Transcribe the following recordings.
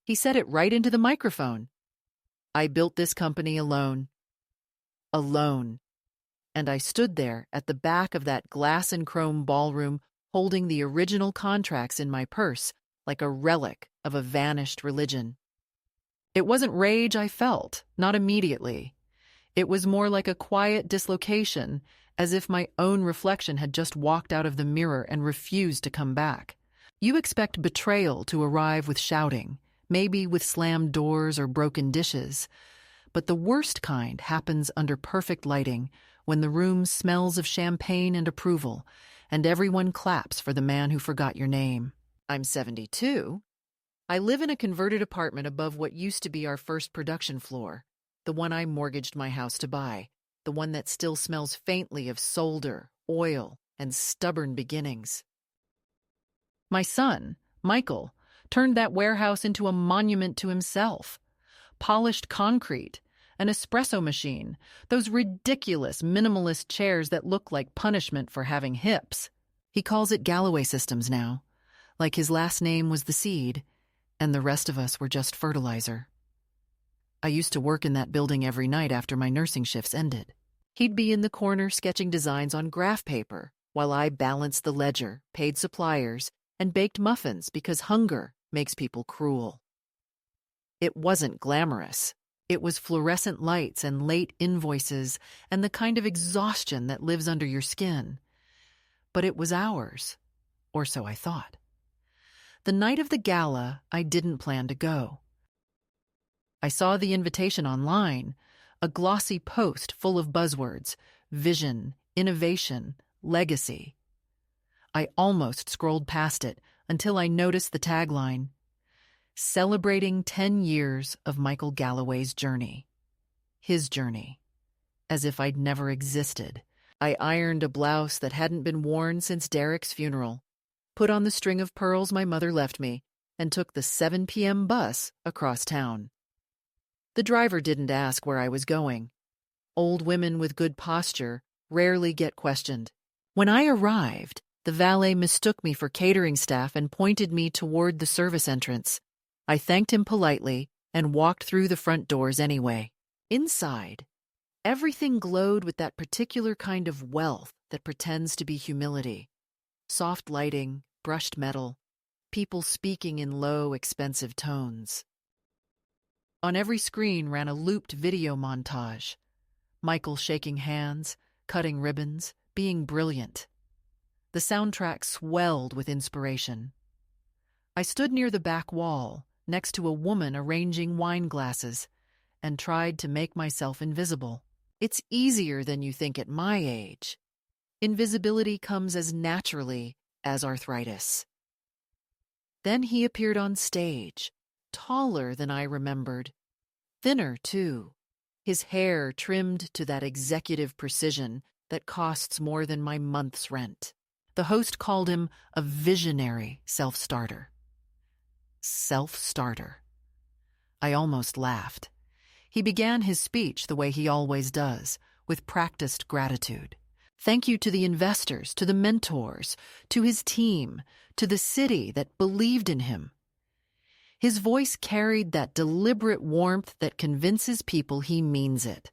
He said it right into the microphone. I built this company alone. Alone. And I stood there at the back of that glass and chrome ballroom holding the original contracts in my purse like a relic of a vanished religion. It wasn't rage I felt, not immediately. It was more like a quiet dislocation, as if my own reflection had just walked out of the mirror and refused to come back. You expect betrayal to arrive with shouting, maybe with slammed doors or broken dishes, but the worst kind happens under perfect lighting, when the room smells of champagne and approval, and everyone claps for the man who forgot your name. I'm 72. I live in a converted apartment above what used to be our first production floor, the one I mortgaged my house to buy, the one that still smells faintly of solder, oil, and stubborn beginnings. My son, Michael, turned that warehouse into a monument to himself. Polished concrete, an espresso machine, those ridiculous minimalist chairs that look like punishment for having hips. He calls it Galloway Systems now, like his last name was the seed, and the rest of us were just fertilizer. I used to work in that building every night after my nursing shifts ended. He'd be in the corner sketching designs on graph paper, while I balanced the ledger, paid suppliers, and baked muffins because hunger makes people cruel. It wasn't glamorous. It was fluorescent lights and late invoices and the kind of exhaustion that lives under your skin. But it was ours, or so I thought. The night of the gala, I didn't plan to go. I saw the invitation online, a glossy post full of buzzwords: vision, innovation, legacy. I almost scrolled past it until I noticed the tagline: celebrating 10 years of Michael Galloway's journey. His journey. As if I'd never existed. I ironed a blouse that hadn't been worn since Derek's funeral, put on the string of pearls my mother left me, and took the 7 p.m. bus across town. The driver didn't ask where I was going. Old women with good posture rarely get questioned. When I arrived, the valet mistook me for catering staff and pointed me toward the service entrance. I thanked him politely and walked through the front doors anyway. Inside, everything glowed with that particular kind of wealth that pretends to be humility. Soft lighting, brushed metal, people speaking in low, expensive tones. On every screen ran a looped video montage. Michael shaking hands, cutting ribbons, being brilliant. The soundtrack swelled with inspiration. I stood near the back wall, next to a woman arranging wine glasses, and tried to make myself invisible. It's easier than you think at my age. Invisibility comes as naturally as arthritis. Then he appeared on stage, taller than I remembered. Thinner, too. His hair trimmed to that executive precision that costs more than my month's rent. The host called him a visionary self-starter. Self-starter. I almost laughed. He began his speech the way he always does, with practiced gratitude. Thank you to the investors, to the mentors, to his team, to the city that believed in him. His voice carried that deliberate warmth that convinces people he means it.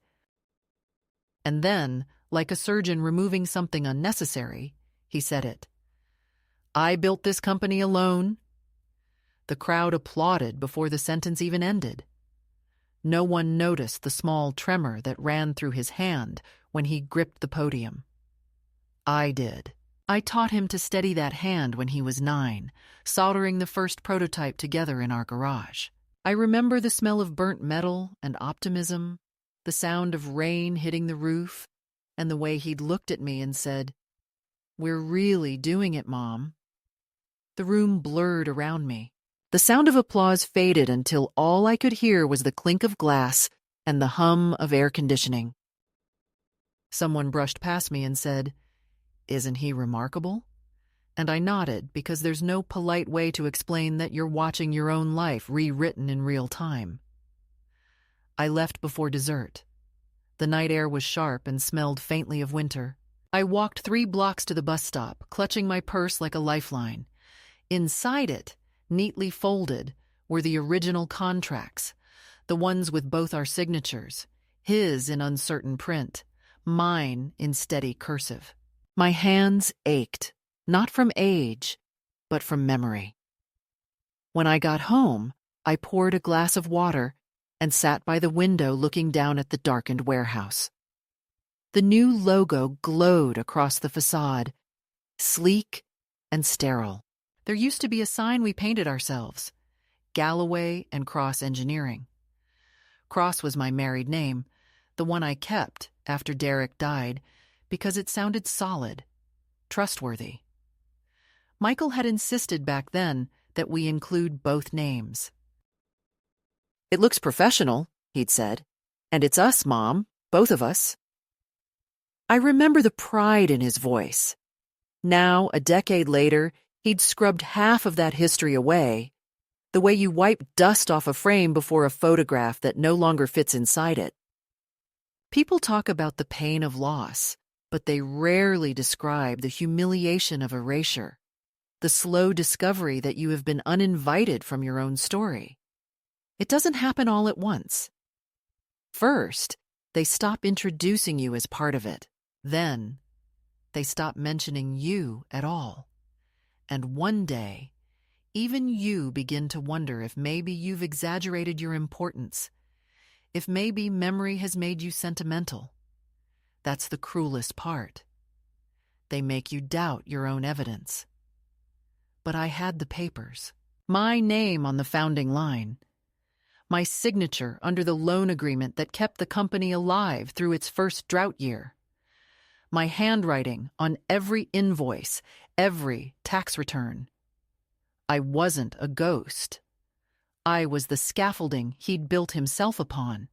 And then, like a surgeon removing something unnecessary, he said it. I built this company alone. The crowd applauded before the sentence even ended. No one noticed the small tremor that ran through his hand when he gripped the podium. I did. I taught him to steady that hand when he was 9, soldering the first prototype together in our garage. I remember the smell of burnt metal and optimism, the sound of rain hitting the roof, and the way he'd looked at me and said, "We're really doing it, Mom." The room blurred around me. The sound of applause faded until all I could hear was the clink of glass and the hum of air conditioning. Someone brushed past me and said, "Isn't he remarkable?" And I nodded because there's no polite way to explain that you're watching your own life rewritten in real time. I left before dessert. The night air was sharp and smelled faintly of winter. I walked 3 blocks to the bus stop, clutching my purse like a lifeline. Inside it, neatly folded, were the original contracts, the ones with both our signatures, his in uncertain print, mine in steady cursive. My hands ached, not from age, but from memory. When I got home, I poured a glass of water and sat by the window looking down at the darkened warehouse. The new logo glowed across the facade, sleek and sterile. There used to be a sign we painted ourselves, Galloway and Cross Engineering. Cross was my married name, the one I kept after Derek died because it sounded solid, trustworthy. Michael had insisted back then that we include both names. "It looks professional," he'd said, "and it's us, Mom, both of us." I remember the pride in his voice. Now, a decade later, he'd scrubbed half of that history away, the way you wipe dust off a frame before a photograph that no longer fits inside it. People talk about the pain of loss, but they rarely describe the humiliation of erasure, the slow discovery that you have been uninvited from your own story. It doesn't happen all at once. First, they stop introducing you as part of it. Then, they stop mentioning you at all. And one day, even you begin to wonder if maybe you've exaggerated your importance, if maybe memory has made you sentimental. That's the cruelest part. They make you doubt your own evidence. But I had the papers, my name on the founding line, my signature under the loan agreement that kept the company alive through its first drought year, my handwriting on every invoice, every tax return. I wasn't a ghost. I was the scaffolding he'd built himself upon.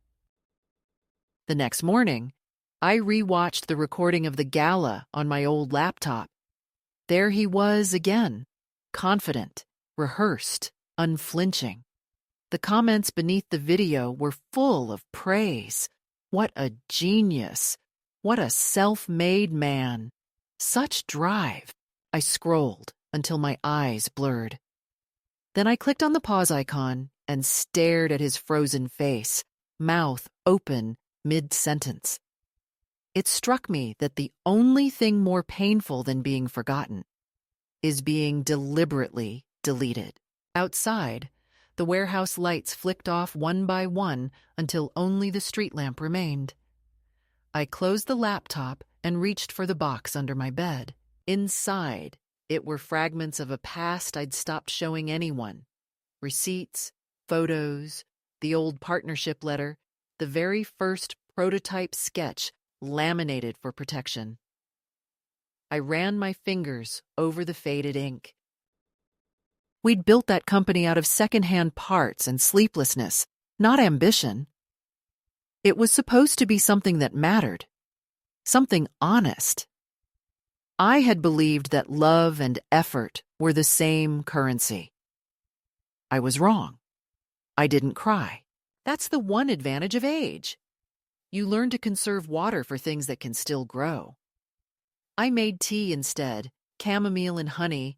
The next morning, I rewatched the recording of the gala on my old laptop. There he was again, confident, rehearsed, unflinching. The comments beneath the video were full of praise. What a genius! What a self-made man! Such drive! I scrolled until my eyes blurred. Then I clicked on the pause icon and stared at his frozen face, mouth open mid-sentence. It struck me that the only thing more painful than being forgotten is being deliberately deleted. Outside, the warehouse lights flicked off one by one until only the street lamp remained. I closed the laptop and reached for the box under my bed. Inside, it were fragments of a past I'd stopped showing anyone. Receipts, photos, the old partnership letter, the very first prototype sketch laminated for protection. I ran my fingers over the faded ink. We'd built that company out of secondhand parts and sleeplessness, not ambition. It was supposed to be something that mattered, something honest. I had believed that love and effort were the same currency. I was wrong. I didn't cry. That's the one advantage of age. You learn to conserve water for things that can still grow. I made tea instead, chamomile and honey,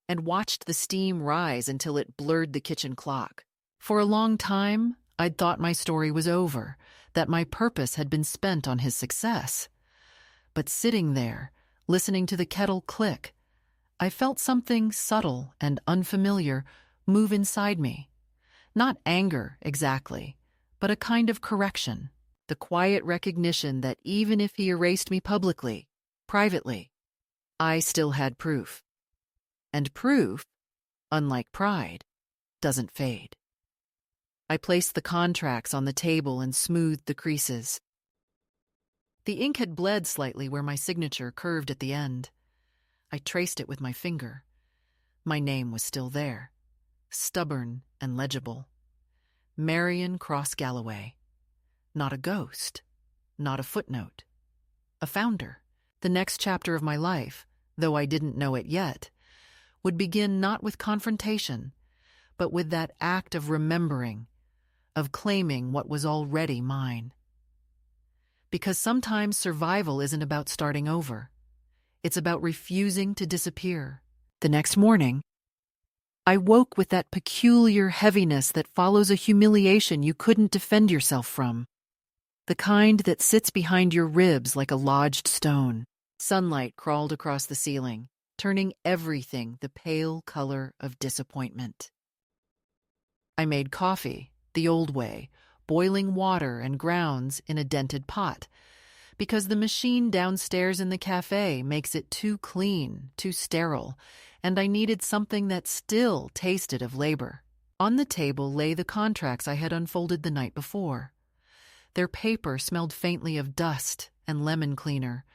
and watched the steam rise until it blurred the kitchen clock. For a long time, I'd thought my story was over, that my purpose had been spent on his success. But sitting there, listening to the kettle click, I felt something subtle and unfamiliar move inside me. Not anger, exactly, but a kind of correction, the quiet recognition that even if he erased me publicly, privately, I still had proof. And proof, unlike pride, doesn't fade. I placed the contracts on the table and smoothed the creases. The ink had bled slightly where my signature curved at the end. I traced it with my finger. My name was still there, stubborn and legible. Marion Cross Galloway. Not a ghost, not a footnote. A founder. The next chapter of my life, though I didn't know it yet, would begin not with confrontation, but with that act of remembering, of claiming what was already mine. Because sometimes survival isn't about starting over. It's about refusing to disappear. The next morning, I woke with that peculiar heaviness that follows a humiliation you couldn't defend yourself from. The kind that sits behind your ribs like a lodged stone. Sunlight crawled across the ceiling, turning everything the pale color of disappointment. I made coffee, the old way, boiling water and grounds in a dented pot, because the machine downstairs in the cafe makes it too clean, too sterile, and I needed something that still tasted of labor. On the table lay the contracts I had unfolded the night before. Their paper smelled faintly of dust and lemon cleaner,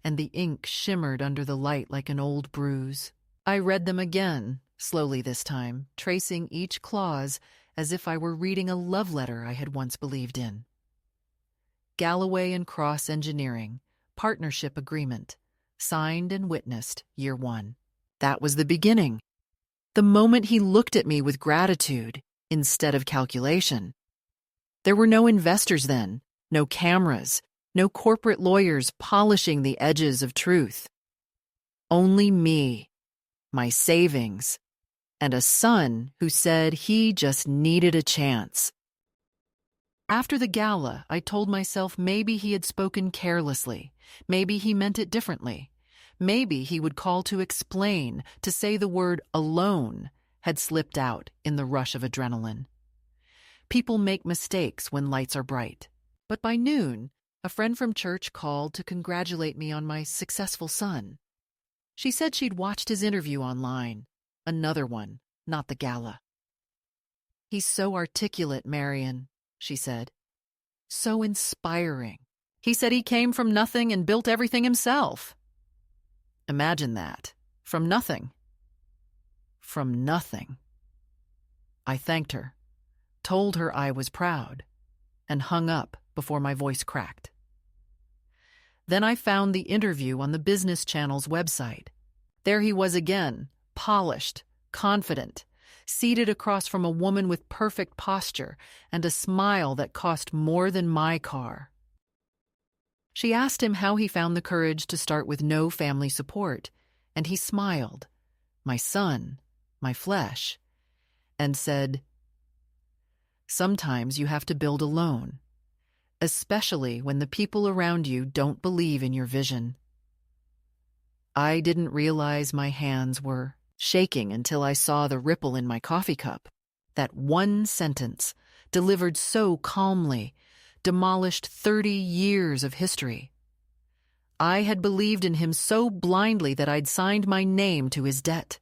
and the ink shimmered under the light like an old bruise. I read them again, slowly this time, tracing each clause as if I were reading a love letter I had once believed in. Galloway and Cross Engineering, partnership agreement, signed and witnessed, year 1. That was the beginning. The moment he looked at me with gratitude instead of calculation. There were no investors then, no cameras, no corporate lawyers polishing the edges of truth. Only me, my savings, and a son who said he just needed a chance. After the gala, I told myself maybe he had spoken carelessly, maybe he meant it differently. Maybe he would call to explain, to say the word alone had slipped out in the rush of adrenaline. People make mistakes when lights are bright. But by noon, a friend from church called to congratulate me on my successful son. She said she'd watched his interview online. Another one, not the gala. "He's so articulate, Marion," she said. "So inspiring. He said he came from nothing and built everything himself." Imagine that. From nothing. From nothing. I thanked her, told her I was proud, and hung up before my voice cracked. Then I found the interview on the Business Channel's website. There he was again, polished, confident, seated across from a woman with perfect posture and a smile that cost more than my car. She asked him how he found the courage to start with no family support, and he smiled, my son, my flesh, and said, "Sometimes you have to build alone, especially when the people around you don't believe in your vision." I didn't realize my hands were shaking until I saw the ripple in my coffee cup. That one sentence, delivered so calmly, demolished 30 years of history. I had believed in him so blindly that I'd signed my name to his debt.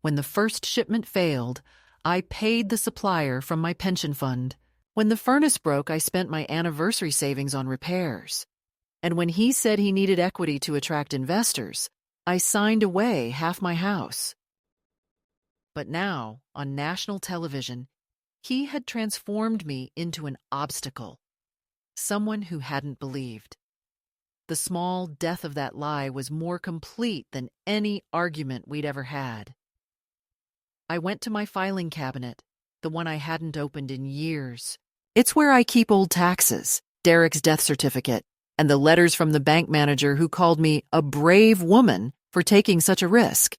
When the first shipment failed, I paid the supplier from my pension fund. When the furnace broke, I spent my anniversary savings on repairs. And when he said he needed equity to attract investors, I signed away half my house. But now, on national television, he had transformed me into an obstacle, someone who hadn't believed. The small death of that lie was more complete than any argument we'd ever had. I went to my filing cabinet, the one I hadn't opened in years. It's where I keep old taxes, Derek's death certificate, and the letters from the bank manager who called me a brave woman for taking such a risk.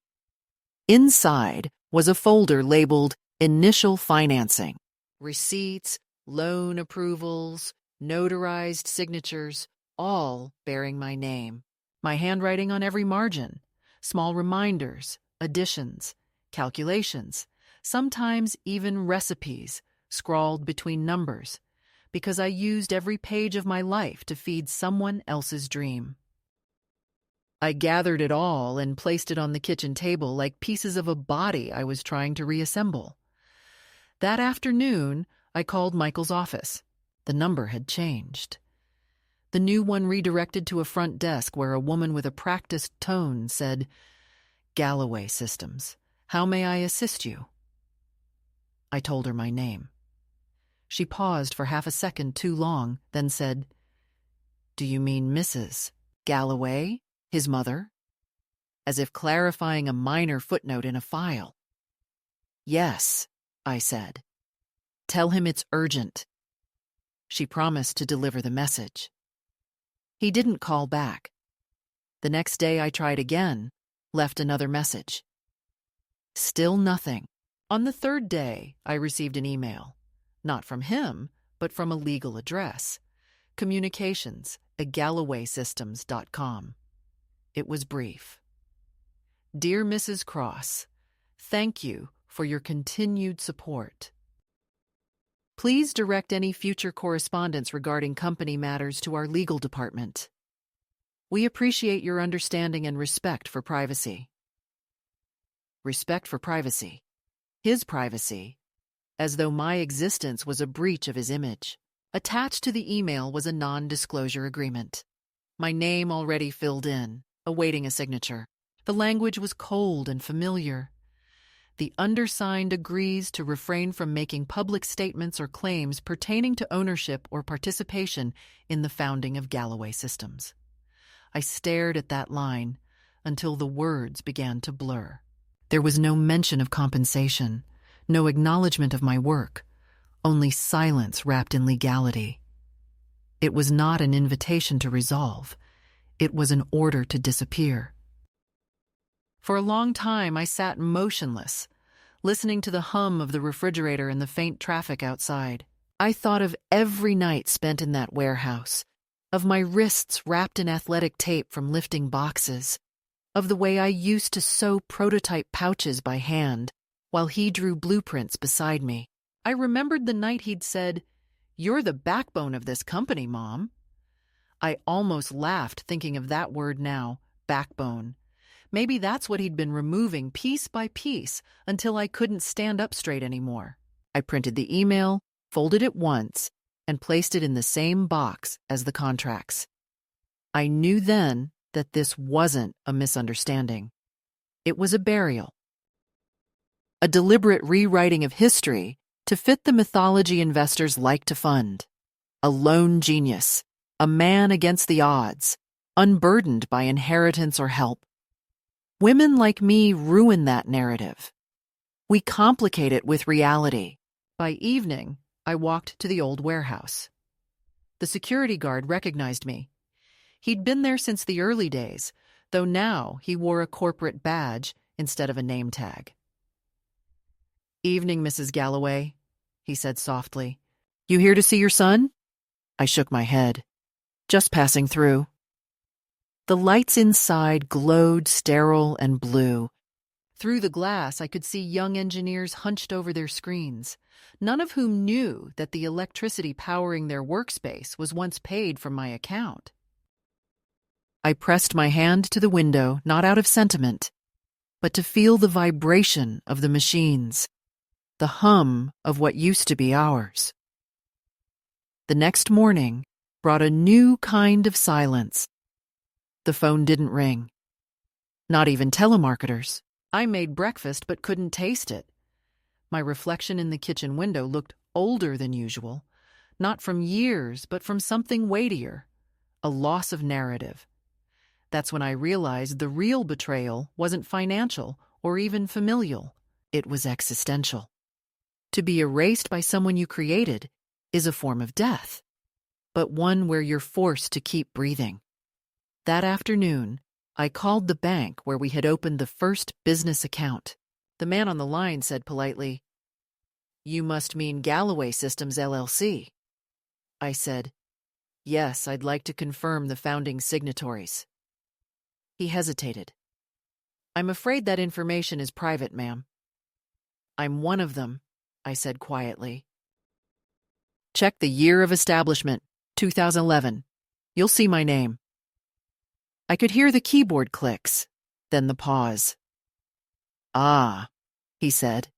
Inside was a folder labeled Initial Financing. Receipts, loan approvals, notarized signatures, all bearing my name. My handwriting on every margin, small reminders, additions, calculations, sometimes even recipes scrawled between numbers, because I used every page of my life to feed someone else's dream. I gathered it all and placed it on the kitchen table like pieces of a body I was trying to reassemble. That afternoon, I called Michael's office. The number had changed. The new one redirected to a front desk where a woman with a practiced tone said, "Galloway Systems, how may I assist you?" I told her my name. She paused for half a second too long, then said, "Do you mean Mrs. Galloway, his mother?" As if clarifying a minor footnote in a file. "Yes," I said. "Tell him it's urgent." She promised to deliver the message. He didn't call back. The next day I tried again, left another message. Still nothing. On the third day, I received an email. Not from him, but from a legal address. Communications@GallowaySystems.com. It was brief. Dear Mrs. Cross, thank you for your continued support. Please direct any future correspondence regarding company matters to our legal department. We appreciate your understanding and respect for privacy. Respect for privacy. His privacy, as though my existence was a breach of his image. Attached to the email was a non-disclosure agreement. My name already filled in, awaiting a signature. The language was cold and familiar. The undersigned agrees to refrain from making public statements or claims pertaining to ownership or participation in the founding of Galloway Systems. I stared at that line until the words began to blur. There was no mention of compensation, no acknowledgement of my work, only silence wrapped in legality. It was not an invitation to resolve. It was an order to disappear. For a long time, I sat motionless, listening to the hum of the refrigerator and the faint traffic outside. I thought of every night spent in that warehouse, of my wrists wrapped in athletic tape from lifting boxes, of the way I used to sew prototype pouches by hand while he drew blueprints beside me. I remembered the night he'd said, "You're the backbone of this company, Mom." I almost laughed thinking of that word now, backbone. Maybe that's what he'd been removing piece by piece until I couldn't stand up straight anymore. I printed the email, folded it once, and placed it in the same box as the contracts. I knew then that this wasn't a misunderstanding. It was a burial. A deliberate rewriting of history to fit the mythology investors like to fund. A lone genius, a man against the odds, unburdened by inheritance or help. Women like me ruin that narrative. We complicate it with reality. By evening, I walked to the old warehouse. The security guard recognized me. He'd been there since the early days, though now he wore a corporate badge instead of a name tag. "Evening, Mrs. Galloway," he said softly. "You here to see your son?" I shook my head. "Just passing through." The lights inside glowed sterile and blue. Through the glass, I could see young engineers hunched over their screens, none of whom knew that the electricity powering their workspace was once paid from my account. I pressed my hand to the window, not out of sentiment, but to feel the vibration of the machines, the hum of what used to be ours. The next morning brought a new kind of silence. The phone didn't ring. Not even telemarketers. I made breakfast but couldn't taste it. My reflection in the kitchen window looked older than usual, not from years, but from something weightier, a loss of narrative. That's when I realized the real betrayal wasn't financial or even familial. It was existential. To be erased by someone you created is a form of death, but one where you're forced to keep breathing. That afternoon, I called the bank where we had opened the first business account. The man on the line said politely, "You must mean Galloway Systems, LLC." I said, "Yes, I'd like to confirm the founding signatories." He hesitated. "I'm afraid that information is private, ma'am." "I'm one of them," I said quietly. "Check the year of establishment, 2011. You'll see my name." I could hear the keyboard clicks, then the pause. "Ah," he said.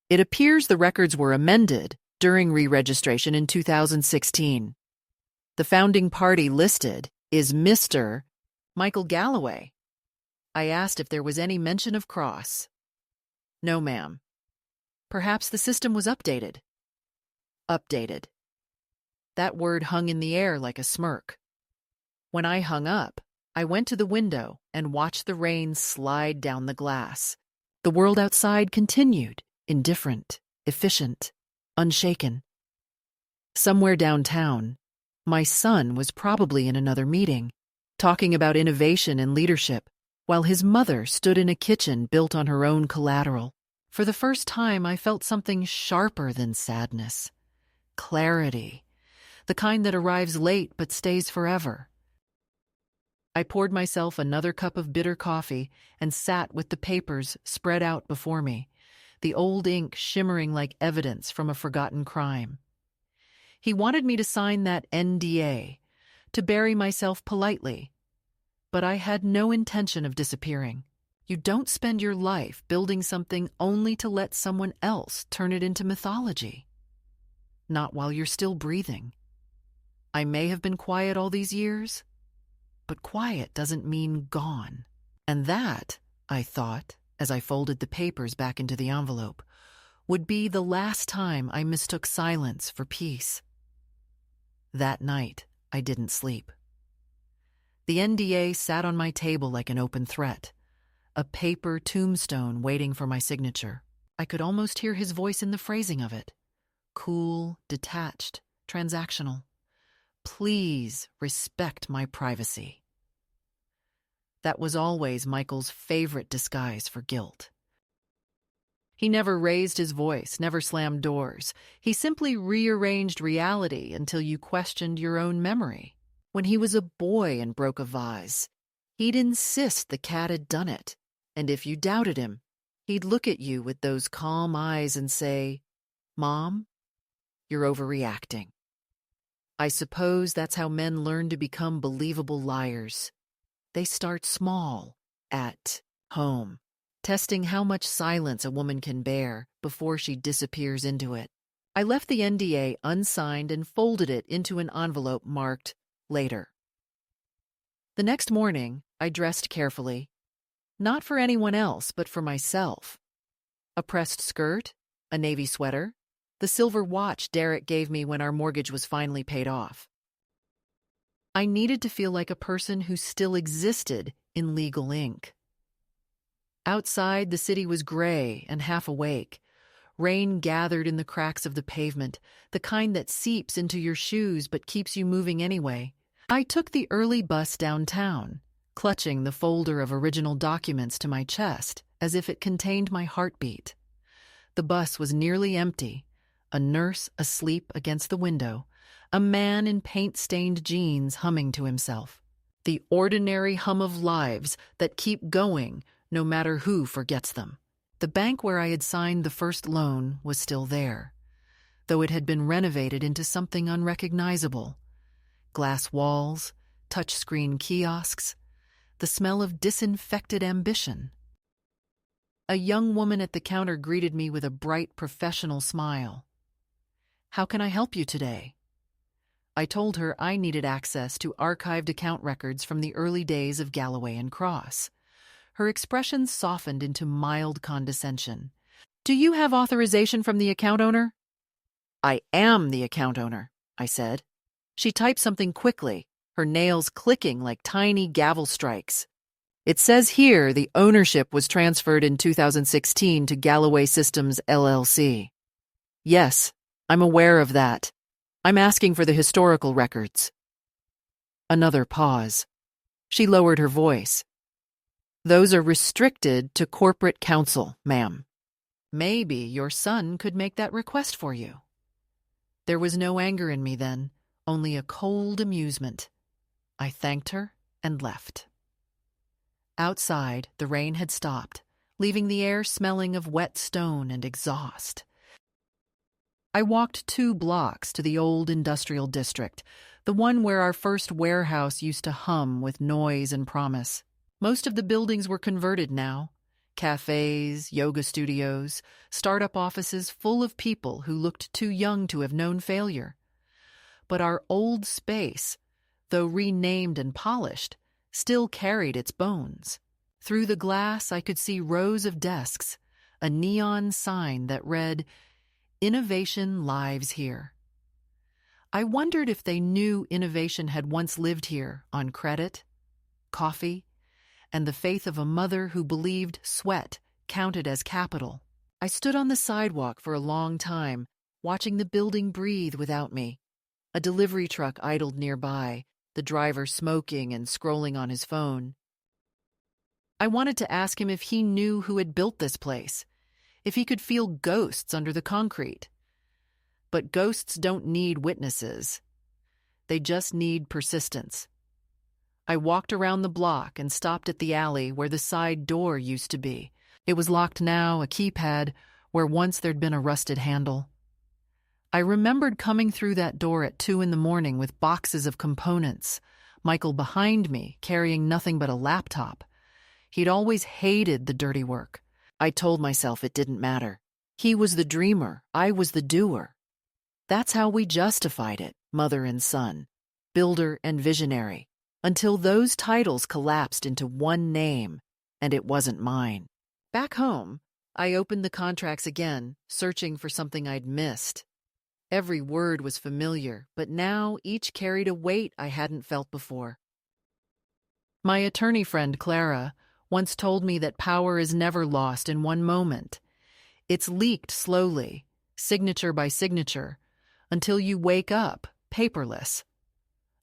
"It appears the records were amended during re-registration in 2016. The founding party listed is Mr. Michael Galloway." I asked if there was any mention of Cross. "No, ma'am." "Perhaps the system was updated." Updated. That word hung in the air like a smirk. When I hung up, I went to the window and watched the rain slide down the glass. The world outside continued, indifferent, efficient, unshaken. Somewhere downtown, my son was probably in another meeting, talking about innovation and leadership, while his mother stood in a kitchen built on her own collateral. For the first time, I felt something sharper than sadness. Clarity. The kind that arrives late but stays forever. I poured myself another cup of bitter coffee and sat with the papers spread out before me, the old ink shimmering like evidence from a forgotten crime. He wanted me to sign that NDA, to bury myself politely. But I had no intention of disappearing. You don't spend your life building something only to let someone else turn it into mythology. Not while you're still breathing. I may have been quiet all these years, but quiet doesn't mean gone. And that, I thought, as I folded the papers back into the envelope, would be the last time I mistook silence for peace. That night, I didn't sleep. The NDA sat on my table like an open threat, a paper tombstone waiting for my signature. I could almost hear his voice in the phrasing of it. Cool, detached, transactional. Please respect my privacy. That was always Michael's favorite disguise for guilt. He never raised his voice, never slammed doors. He simply rearranged reality until you questioned your own memory. When he was a boy and broke a vase, he'd insist the cat had done it. And if you doubted him, he'd look at you with those calm eyes and say, "Mom, you're overreacting." I suppose that's how men learn to become believable liars. They start small, at home, testing how much silence a woman can bear before she disappears into it. I left the NDA unsigned and folded it into an envelope marked later. The next morning, I dressed carefully, not for anyone else, but for myself. A pressed skirt, a navy sweater, the silver watch Derek gave me when our mortgage was finally paid off. I needed to feel like a person who still existed in legal ink. Outside, the city was gray and half awake. Rain gathered in the cracks of the pavement, the kind that seeps into your shoes but keeps you moving anyway. I took the early bus downtown, clutching the folder of original documents to my chest as if it contained my heartbeat. The bus was nearly empty, a nurse asleep against the window, a man in paint-stained jeans humming to himself. The ordinary hum of lives that keep going no matter who forgets them. The bank where I had signed the first loan was still there, though it had been renovated into something unrecognizable. Glass walls, touchscreen kiosks, the smell of disinfected ambition. A young woman at the counter greeted me with a bright professional smile. "How can I help you today?" I told her I needed access to archived account records from the early days of Galloway and Cross. Her expression softened into mild condescension. "Do you have authorization from the account owner?" "I am the account owner," I said. She typed something quickly, her nails clicking like tiny gavel strikes. "It says here the ownership was transferred in 2016 to Galloway Systems LLC. "Yes, I'm aware of that. I'm asking for the historical records." Another pause. She lowered her voice. "Those are restricted to corporate counsel, ma'am. Maybe your son could make that request for you." There was no anger in me then, only a cold amusement. I thanked her and left. Outside, the rain had stopped, leaving the air smelling of wet stone and exhaust. I walked 2 blocks to the old industrial district, the one where our first warehouse used to hum with noise and promise. Most of the buildings were converted now. Cafes, yoga studios, startup offices full of people who looked too young to have known failure. But our old space, though renamed and polished, still carried its bones. Through the glass, I could see rows of desks, a neon sign that read, "Innovation lives here." I wondered if they knew innovation had once lived here on credit, coffee, and the faith of a mother who believed sweat counted as capital. I stood on the sidewalk for a long time, watching the building breathe without me. A delivery truck idled nearby, the driver smoking and scrolling on his phone. I wanted to ask him if he knew who had built this place, if he could feel ghosts under the concrete. But ghosts don't need witnesses. They just need persistence. I walked around the block and stopped at the alley where the side door used to be. It was locked now, a keypad, where once there'd been a rusted handle. I remembered coming through that door at 2 a.m. with boxes of components, Michael behind me carrying nothing but a laptop. He'd always hated the dirty work. I told myself it didn't matter. He was the dreamer, I was the doer. That's how we justified it, mother and son, builder and visionary, until those titles collapsed into one name, and it wasn't mine. Back home, I opened the contracts again, searching for something I'd missed. Every word was familiar, but now each carried a weight I hadn't felt before. My attorney friend, Clara, once told me that power is never lost in one moment. It's leaked slowly, signature by signature, until you wake up, paperless.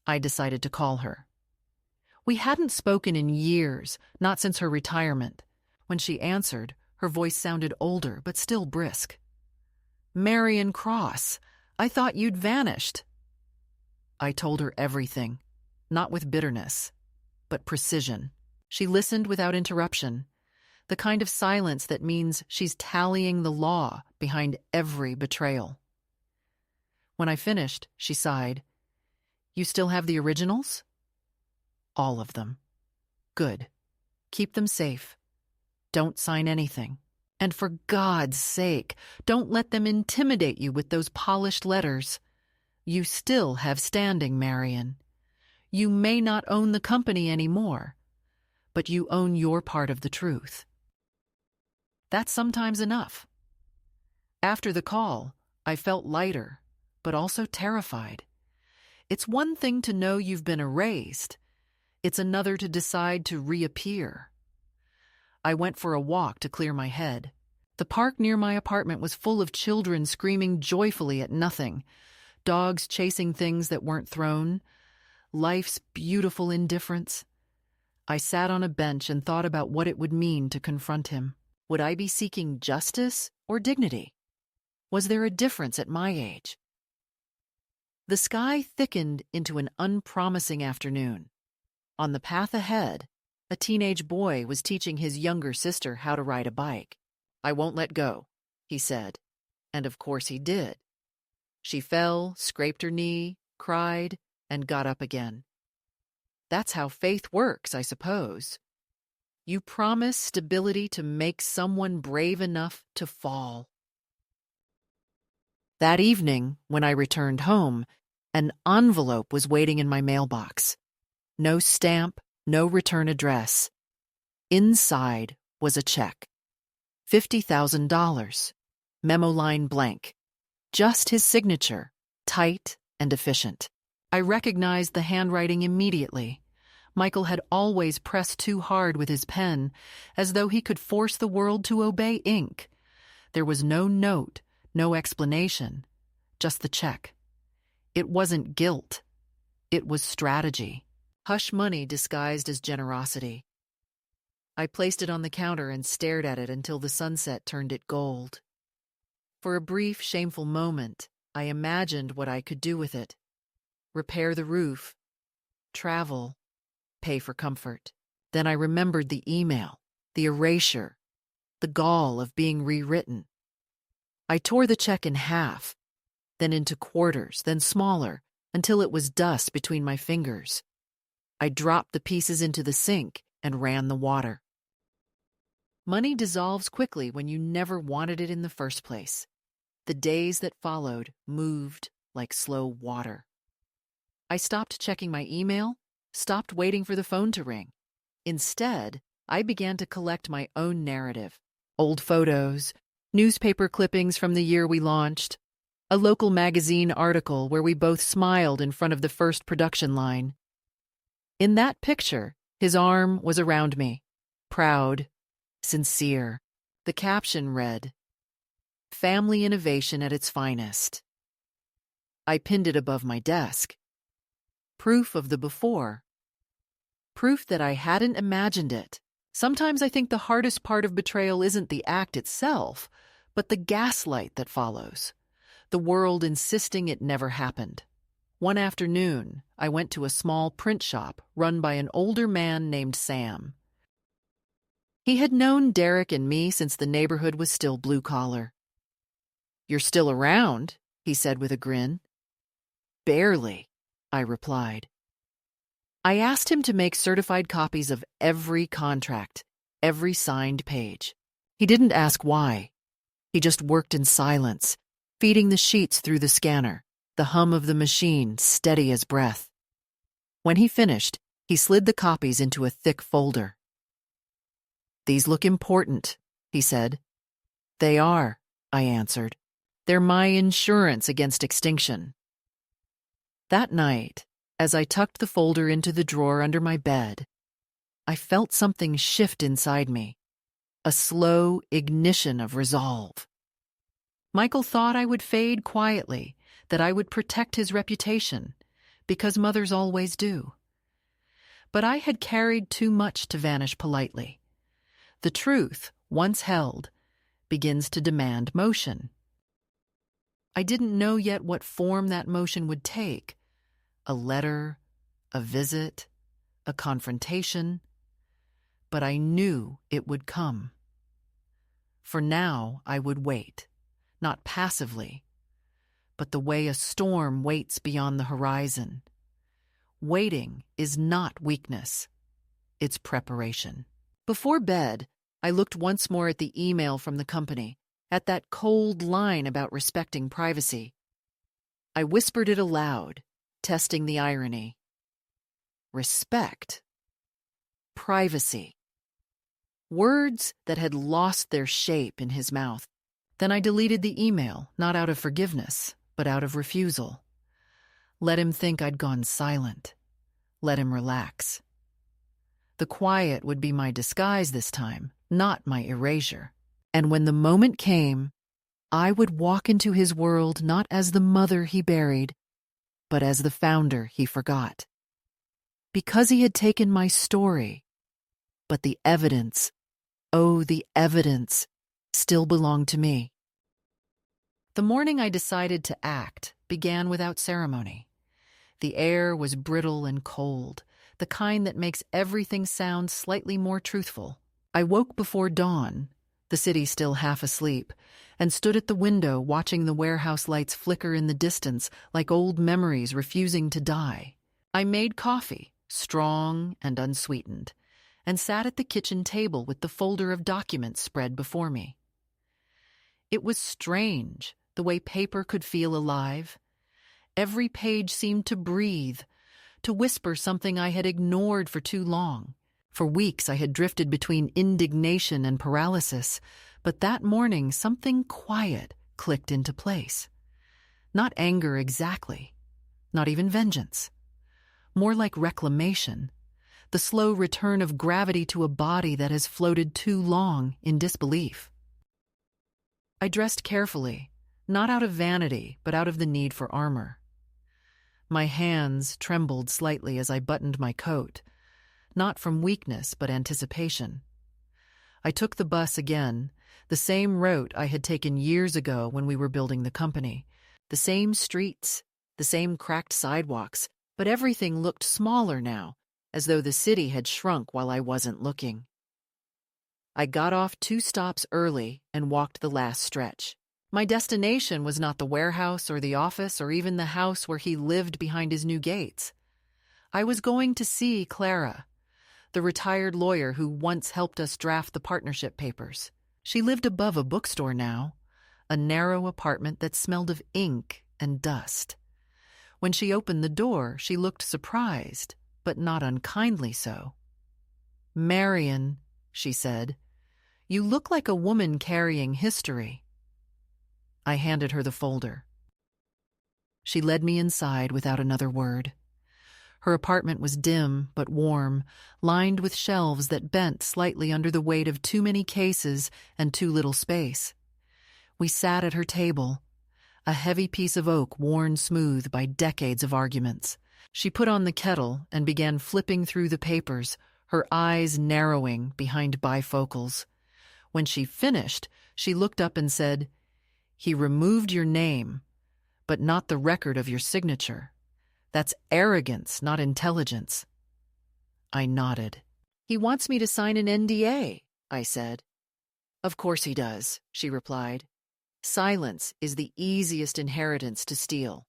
I decided to call her. We hadn't spoken in years, not since her retirement. When she answered, her voice sounded older, but still brisk. "Marion Cross, I thought you'd vanished." I told her everything, not with bitterness, but precision. She listened without interruption, the kind of silence that means she's tallying the law behind every betrayal. When I finished, she sighed. "You still have the originals?" "All of them." "Good. Keep them safe. Don't sign anything. And for God's sake, don't let them intimidate you with those polished letters. You still have standing, Marion. You may not own the company anymore, but you own your part of the truth." That's sometimes enough. After the call, I felt lighter, but also terrified. It's one thing to know you've been erased. It's another to decide to reappear. I went for a walk to clear my head. The park near my apartment was full of children screaming joyfully at nothing, dogs chasing things that weren't thrown, life's beautiful indifference. I sat on a bench and thought about what it would mean to confront him. Would I be seeking justice or dignity? Was there a difference at my age? The sky thickened into an unpromising afternoon. On the path ahead, a teenage boy was teaching his younger sister how to ride a bike. "I won't let go," he said. And of course he did. She fell, scraped her knee, cried, and got up again. That's how faith works, I suppose. You promise stability to make someone brave enough to fall. That evening, when I returned home, an envelope was waiting in my mailbox. No stamp, no return address. Inside was a check. $50,000. Memo line blank. Just his signature, tight and efficient. I recognized the handwriting immediately. Michael had always pressed too hard with his pen, as though he could force the world to obey ink. There was no note, no explanation, just the check. It wasn't guilt. It was strategy. Hush money disguised as generosity. I placed it on the counter and stared at it until the sunset turned it gold. For a brief, shameful moment, I imagined what I could do with it. Repair the roof, travel, pay for comfort. Then I remembered the email, the erasure, the gall of being rewritten. I tore the check in half, then into quarters, then smaller, until it was dust between my fingers. I dropped the pieces into the sink and ran the water. Money dissolves quickly when you never wanted it in the first place. The days that followed moved like slow water. I stopped checking my email, stopped waiting for the phone to ring. Instead, I began to collect my own narrative. Old photos, newspaper clippings from the year we launched, a local magazine article where we both smiled in front of the first production line. In that picture, his arm was around me, proud, sincere. The caption read, "Family innovation at its finest." I pinned it above my desk. Proof of the before. Proof that I hadn't imagined it, Sometimes I think the hardest part of betrayal isn't the act itself, but the gaslight that follows. The world insisting it never happened. One afternoon, I went to a small print shop run by an older man named Sam. He had known Derek and me since the neighborhood was still blue-collar. "You're still around?" he said with a grin. "Barely," I replied. I asked him to make certified copies of every contract, every signed page. He didn't ask why. He just worked in silence, feeding the sheets through the scanner, the hum of the machine steady as breath. When he finished, he slid the copies into a thick folder. "These look important," he said. "They are," I answered. "They're my insurance against extinction." That night, as I tucked the folder into the drawer under my bed, I felt something shift inside me, a slow ignition of resolve. Michael thought I would fade quietly, that I would protect his reputation, because mothers always do. But I had carried too much to vanish politely. The truth, once held, begins to demand motion. I didn't know yet what form that motion would take. A letter, a visit, a confrontation. But I knew it would come. For now, I would wait, not passively, but the way a storm waits beyond the horizon. Waiting is not weakness. It's preparation. Before bed, I looked once more at the email from the company, at that cold line about respecting privacy. I whispered it aloud, testing the irony. Respect. Privacy. Words that had lost their shape in his mouth. Then I deleted the email, not out of forgiveness, but out of refusal. Let him think I'd gone silent. Let him relax. The quiet would be my disguise this time, not my erasure. And when the moment came, I would walk into his world not as the mother he buried, but as the founder he forgot. Because he had taken my story, but the evidence, oh, the evidence, still belonged to me. The morning I decided to act began without ceremony. The air was brittle and cold, the kind that makes everything sound slightly more truthful. I woke before dawn, the city still half asleep, and stood at the window watching the warehouse lights flicker in the distance like old memories refusing to die. I made coffee, strong and unsweetened, and sat at the kitchen table with the folder of documents spread before me. It was strange, the way paper could feel alive. Every page seemed to breathe, to whisper something I had ignored for too long. For weeks I had drifted between indignation and paralysis, but that morning something quiet clicked into place. Not anger exactly, not even vengeance. More like reclamation, the slow return of gravity to a body that has floated too long in disbelief. I dressed carefully, not out of vanity, but out of the need for armor. My hands trembled slightly as I buttoned my coat, not from weakness but anticipation. I took the bus again, the same route I had taken years ago when we were building the company. The same streets, the same cracked sidewalks, but everything looked smaller now, as though the city had shrunk while I wasn't looking. I got off 2 stops early and walked the last stretch. My destination was not the warehouse or the office or even the house where he lived behind his new gates. I was going to see Clara, the retired lawyer who once helped us draft the partnership papers. She lived above a bookstore now, a narrow apartment that smelled of ink and dust. When she opened the door, she looked surprised, but not unkindly so. "Marion," she said, "you look like a woman carrying history." I handed her the folder. She led me inside without another word. Her apartment was dim but warm, lined with shelves that bent slightly under the weight of too many cases and too little space. We sat at her table, a heavy piece of oak worn smooth by decades of arguments. She put on the kettle and began flipping through the papers, her eyes narrowing behind bifocals. When she finished, she looked up and said, "He removed your name, but not the record of your signature. That's arrogance, not intelligence." I nodded. "He wants me to sign an NDA," I said. "Of course he does," she replied. "Silence is the easiest inheritance to steal."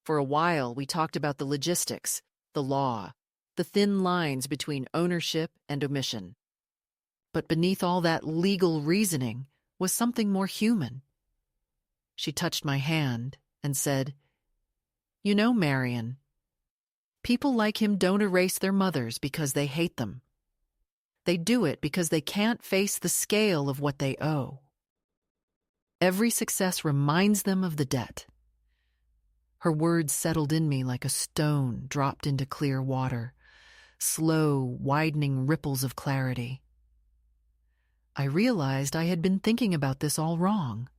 For a while, we talked about the logistics, the law, the thin lines between ownership and omission. But beneath all that legal reasoning was something more human. She touched my hand and said, "You know, Marion, people like him don't erase their mothers because they hate them. They do it because they can't face the scale of what they owe. Every success reminds them of the debt." Her words settled in me like a stone dropped into clear water, slow, widening ripples of clarity. I realized I had been thinking about this all wrong.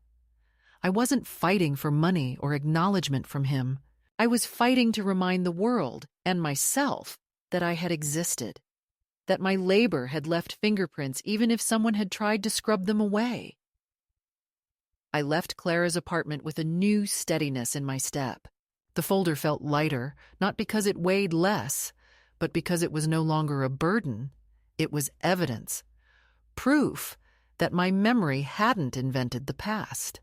I wasn't fighting for money or acknowledgement from him. I was fighting to remind the world and myself that I had existed, that my labor had left fingerprints even if someone had tried to scrub them away. I left Clara's apartment with a new steadiness in my step. The folder felt lighter, not because it weighed less, but because it was no longer a burden. It was evidence, proof that my memory hadn't invented the past.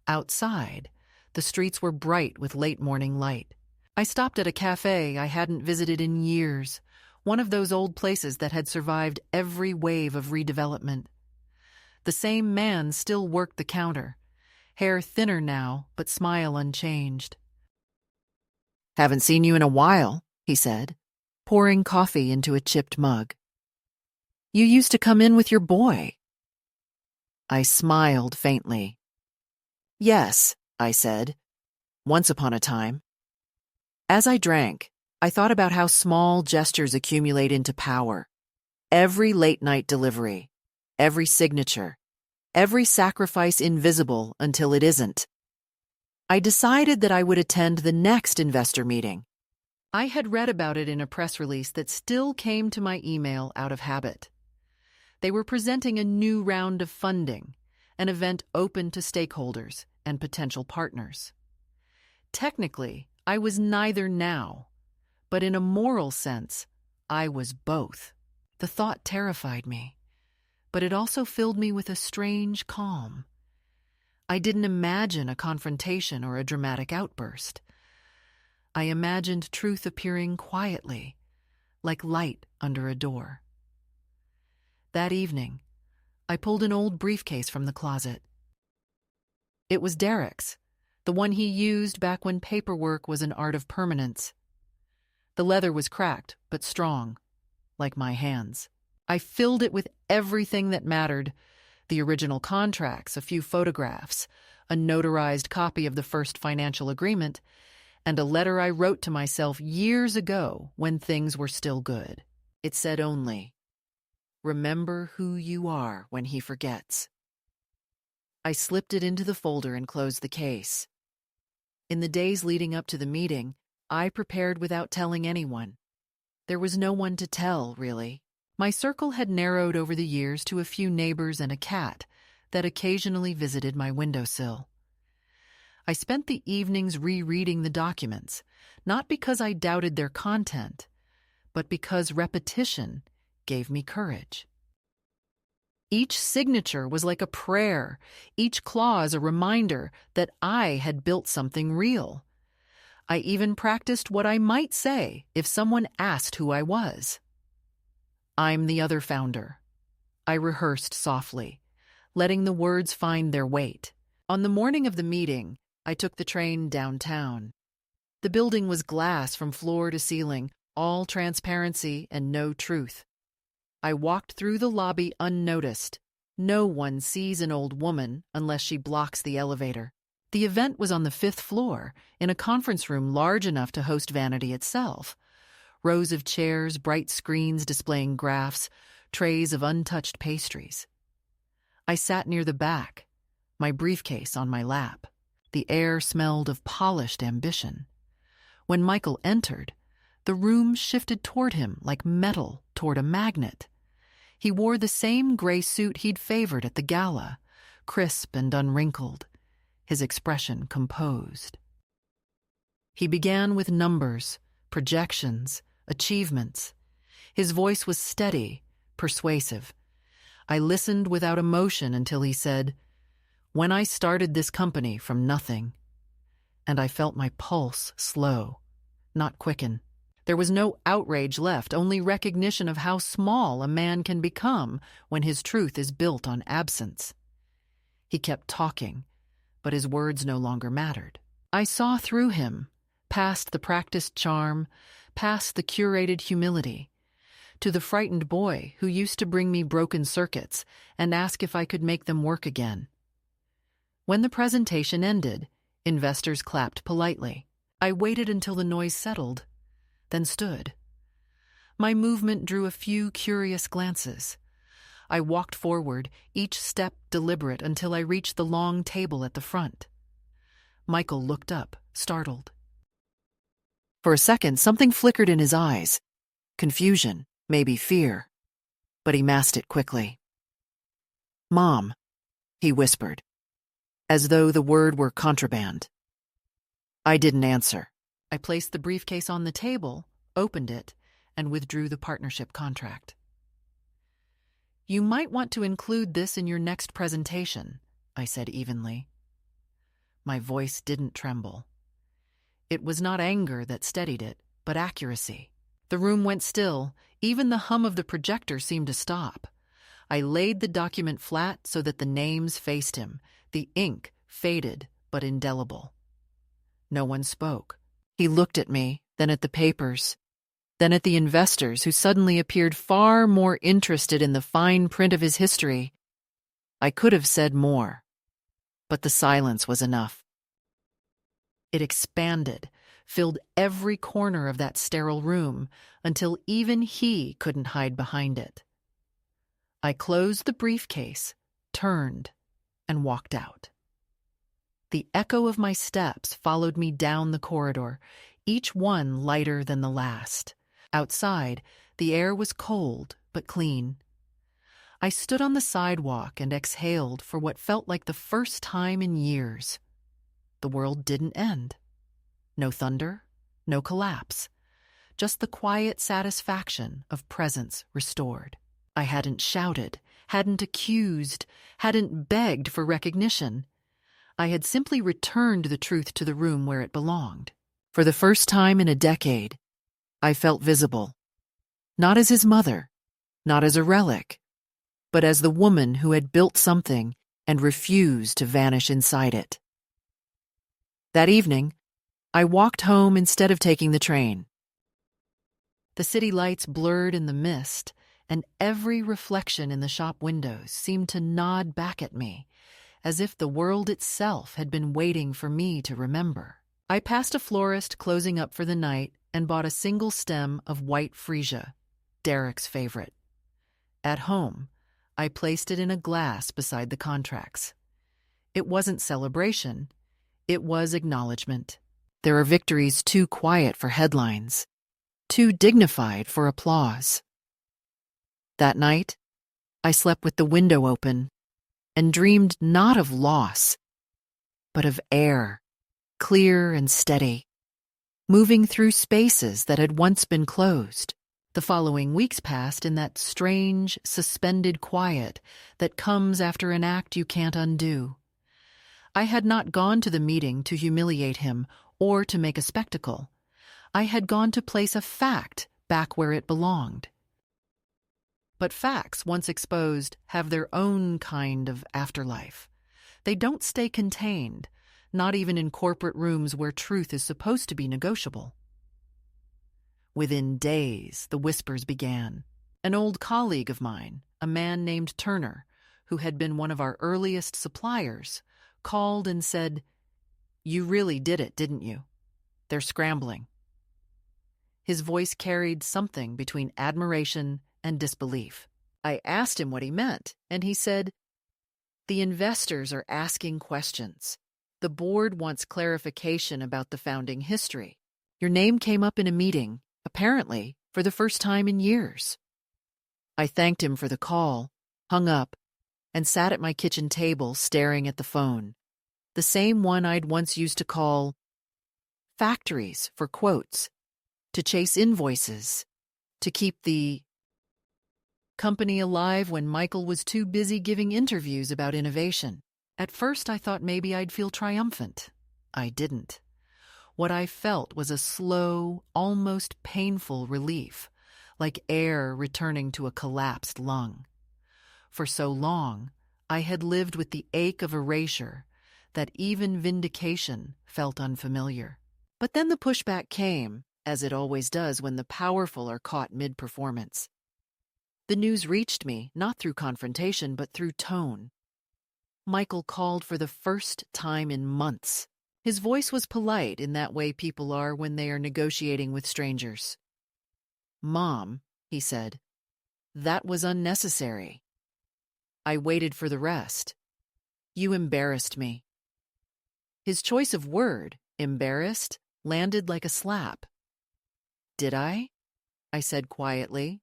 Outside, the streets were bright with late morning light. I stopped at a cafe I hadn't visited in years, one of those old places that had survived every wave of redevelopment. The same man still worked the counter, hair thinner now, but smile unchanged. "Haven't seen you in a while," he said, pouring coffee into a chipped mug. "You used to come in with your boy." I smiled faintly. "Yes," I said, "once upon a time." As I drank, I thought about how small gestures accumulate into power. Every late-night delivery, every signature, every sacrifice invisible until it isn't. I decided that I would attend the next investor meeting. I had read about it in a press release that still came to my email out of habit. They were presenting a new round of funding, an event open to stakeholders and potential partners. Technically, I was neither now, but in a moral sense, I was both. The thought terrified me, but it also filled me with a strange calm. I didn't imagine a confrontation or a dramatic outburst. I imagined truth appearing quietly, like light under a door. That evening, I pulled an old briefcase from the closet. It was Derek's, the one he used back when paperwork was an art of permanence. The leather was cracked, but strong, like my hands. I filled it with everything that mattered: the original contracts, a few photographs, a notarized copy of the first financial agreement, and a letter I wrote to myself years ago when things were still good. It said only, "Remember who you are when he forgets." I slipped it into the folder and closed the case. In the days leading up to the meeting, I prepared without telling anyone. There was no one to tell, really. My circle had narrowed over the years to a few neighbors and a cat that occasionally visited my windowsill. I spent the evenings rereading the documents, not because I doubted their content, but because repetition gave me courage. Each signature was like a prayer, each clause a reminder that I had built something real. I even practiced what I might say if someone asked who I was. "I'm the other founder," I rehearsed softly, letting the words find their weight. On the morning of the meeting, I took the train downtown. The building was glass from floor to ceiling, all transparency and no truth. I walked through the lobby unnoticed. No one sees an old woman unless she blocks the elevator. The event was on the 5th floor, in a conference room large enough to host Vanity itself. Rows of chairs, bright screens displaying graphs, trays of untouched pastries. I sat near the back, my briefcase on my lap. The air smelled of polished ambition. When Michael entered, The room shifted toward him like metal toward a magnet. He wore the same gray suit he'd favored at the gala, crisp and unwrinkled, his expression composed. He began with numbers, projections, achievements. His voice was steady, persuasive. I listened without emotion until he said, "When I started this company from nothing," and I felt my pulse slow, not quicken. There was no outrage left, only recognition of how small a man can become when his truth is built on absence. He kept talking, but his words no longer mattered. I saw through him, past the practiced charm, past the curated humility, to the frightened boy who used to bring me broken circuits and ask if I could make them work again. When the presentation ended, investors clapped politely. I waited until the noise settled, then stood. My movement drew a few curious glances. I walked forward, each step deliberate, until I reached the long table at the front. Michael looked up, startled. For a second, something flickered in his eyes. Confusion, maybe fear. But he masked it quickly. "Mom," he whispered, as though the word were contraband. I didn't answer. I placed the briefcase on the table, opened it, and withdrew the partnership contract. "You might want to include this in your next presentation," I said evenly. My voice didn't tremble. It was not anger that steadied it, but accuracy. The room went still. Even the hum of the projector seemed to stop. I laid the document flat so that the names faced him, the ink faded but indelible. No one spoke. He looked at me, then at the papers, then at the investors who suddenly appeared far more interested in the fine print of his history. I could have said more, but the silence was enough. It expanded, filled every corner of that sterile room, until even he couldn't hide behind it. I closed the briefcase, turned, and walked out. The echo of my steps followed me down the corridor, each one lighter than the last. Outside, the air was cold but clean. I stood on the sidewalk and exhaled for what felt like the first time in years. The world didn't end. No thunder, no collapse. Just the quiet satisfaction of presence restored. I hadn't shouted, hadn't accused, hadn't begged for recognition. I had simply returned the truth to the room where it belonged. For the first time in a decade, I felt visible. Not as his mother, not as a relic, but as the woman who had built something and refused to vanish inside it. That evening, I walked home instead of taking the train. The city lights blurred in the mist, and every reflection in the shop windows seemed to nod back at me, as if the world itself had been waiting for me to remember. I passed a florist closing up for the night and bought a single stem of white freesia, Derek's favorite. At home, I placed it in a glass beside the contracts. It wasn't celebration, it was acknowledgement. There are victories too quiet for headlines, too dignified for applause. That night, I slept with the window open and dreamed not of loss, but of air, clear and steady, moving through spaces that had once been closed. The following weeks passed in that strange, suspended quiet that comes after an act you can't undo. I had not gone to the meeting to humiliate him or to make a spectacle. I had gone to place a fact back where it belonged. But facts, once exposed, have their own kind of afterlife. They don't stay contained, not even in corporate rooms where truth is supposed to be negotiable. Within days, the whispers began. An old colleague of mine, a man named Turner, who had been one of our earliest suppliers, called and said, "You really did it, didn't you? They're scrambling." His voice carried something between admiration and disbelief. I asked him what he meant, and he said, "The investors are asking questions. The board wants clarification about the founding history. Your name came up in a meeting, apparently for the first time in years. I thanked him for the call, hung up, and sat at my kitchen table staring at the phone, the same one I'd once used to call factories for quotes, to chase invoices, to keep the company alive when Michael was too busy giving interviews about innovation. At first, I thought maybe I'd feel triumphant. I didn't. What I felt was a slow, almost painful relief, like air returning to a collapsed lung. For so long, I had lived with the ache of erasure that even vindication felt unfamiliar. But then the pushback came, as it always does when the powerful are caught mid-performance. The news reached me not through confrontation but through tone. Michael called for the first time in months. His voice was polite in that way people are when they are negotiating with strangers. "Mom," he said, "that was unnecessary." I waited for the rest. "You embarrassed me." His choice of word, embarrassed, landed like a slap. "Did I?" I said quietly.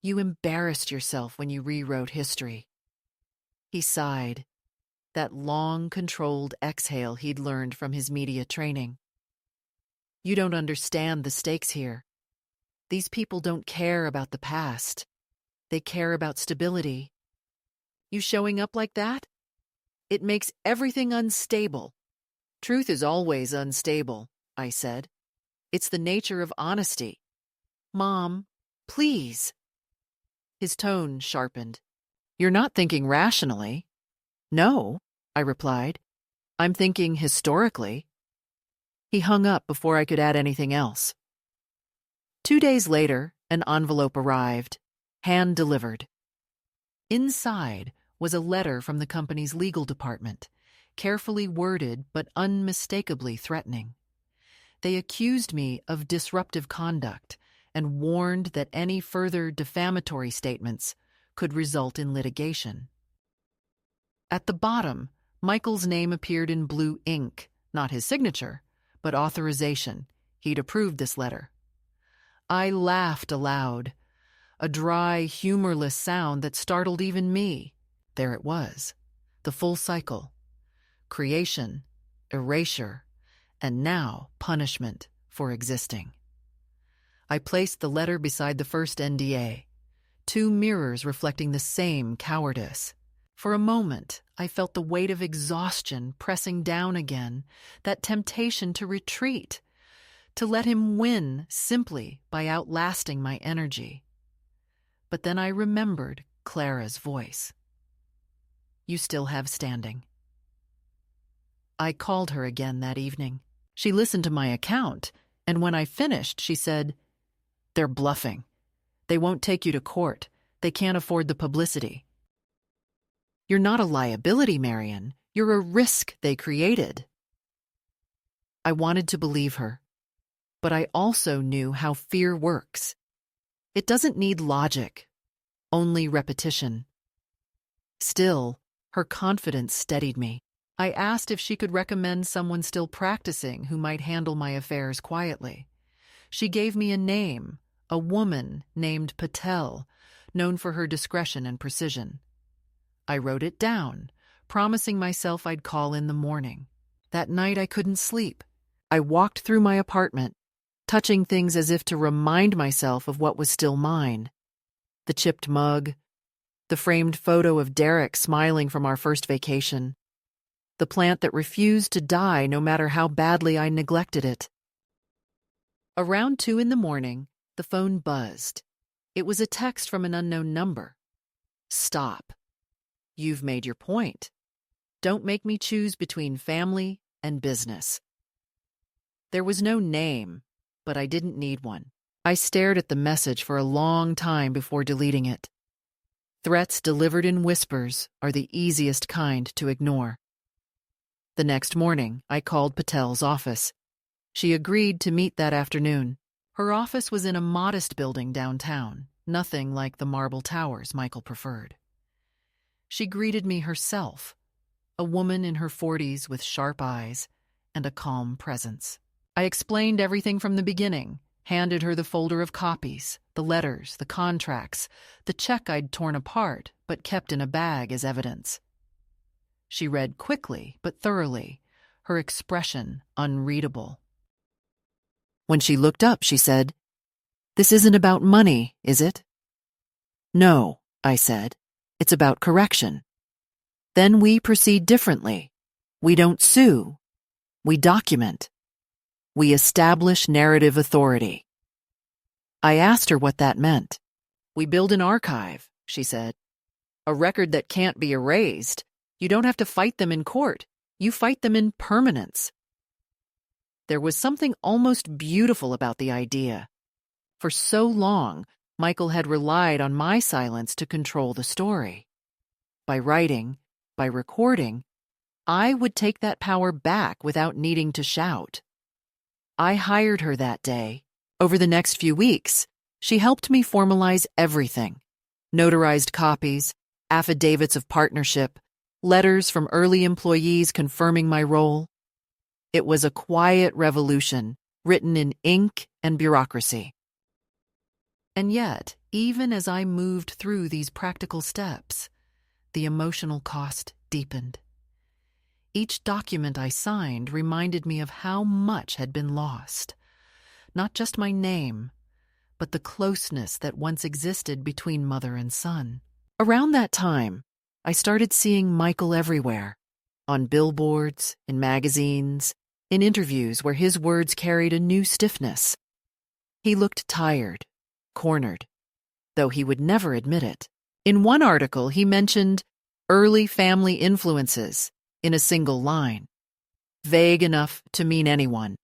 "You embarrassed yourself when you rewrote history." He sighed, that long, controlled exhale he'd learned from his media training. "You don't understand the stakes here. These people don't care about the past. They care about stability. You showing up like that? It makes everything unstable." "Truth is always unstable," I said. "It's the nature of honesty." "Mom, please." His tone sharpened. "You're not thinking rationally." "No," I replied. "I'm thinking historically." He hung up before I could add anything else. 2 days later, an envelope arrived, hand-delivered. Inside was a letter from the company's legal department, carefully worded but unmistakably threatening. They accused me of disruptive conduct and warned that any further defamatory statements could result in litigation. At the bottom, Michael's name appeared in blue ink, not his signature, but authorization. He'd approved this letter. I laughed aloud, a dry, humorless sound that startled even me. There it was, the full cycle: creation, erasure, and now punishment for existing. I placed the letter beside the first NDA, 2 mirrors reflecting the same cowardice. For a moment, I felt the weight of exhaustion pressing down again, that temptation to retreat, to let him win simply by outlasting my energy. But then I remembered Clara's voice. "You still have standing." I called her again that evening. She listened to my account, and when I finished, she said, "They're bluffing. They won't take you to court. They can't afford the publicity." "You're not a liability, Marion. You're a risk they created." I wanted to believe her, but I also knew how fear works. It doesn't need logic, only repetition. Still, her confidence steadied me. I asked if she could recommend someone still practicing who might handle my affairs quietly. She gave me a name, a woman named Patel, known for her discretion and precision. I wrote it down, promising myself I'd call in the morning. That night I couldn't sleep. I walked through my apartment, touching things as if to remind myself of what was still mine. The chipped mug, the framed photo of Derek smiling from our first vacation, the plant that refused to die no matter how badly I neglected it. Around 2 in the morning, the phone buzzed. It was a text from an unknown number. "Stop. You've made your point. Don't make me choose between family and business." There was no name, but I didn't need one. I stared at the message for a long time before deleting it. Threats delivered in whispers are the easiest kind to ignore. The next morning, I called Patel's office. She agreed to meet that afternoon. Her office was in a modest building downtown, nothing like the marble towers Michael preferred. She greeted me herself, a woman in her 40s with sharp eyes and a calm presence. I explained everything from the beginning, handed her the folder of copies, the letters, the contracts, the check I'd torn apart but kept in a bag as evidence. She read quickly but thoroughly, her expression unreadable. When she looked up, she said, "This isn't about money, is it?" "No," I said. "It's about correction." "Then we proceed differently. We don't sue. We document. We establish narrative authority." I asked her what that meant. "We build an archive," she said. "A record that can't be erased. You don't have to fight them in court. You fight them in permanence." There was something almost beautiful about the idea. For so long, Michael had relied on my silence to control the story. By writing, by recording, I would take that power back without needing to shout. I hired her that day. Over the next few weeks, she helped me formalize everything: notarized copies, affidavits of partnership, letters from early employees confirming my role. It was a quiet revolution, written in ink and bureaucracy. And yet, even as I moved through these practical steps, the emotional cost deepened. Each document I signed reminded me of how much had been lost. Not just my name, but the closeness that once existed between mother and son. Around that time, I started seeing Michael everywhere, on billboards, in magazines, in interviews where his words carried a new stiffness. He looked tired, cornered, though he would never admit it. In one article, he mentioned early family influences in a single line, vague enough to mean anyone.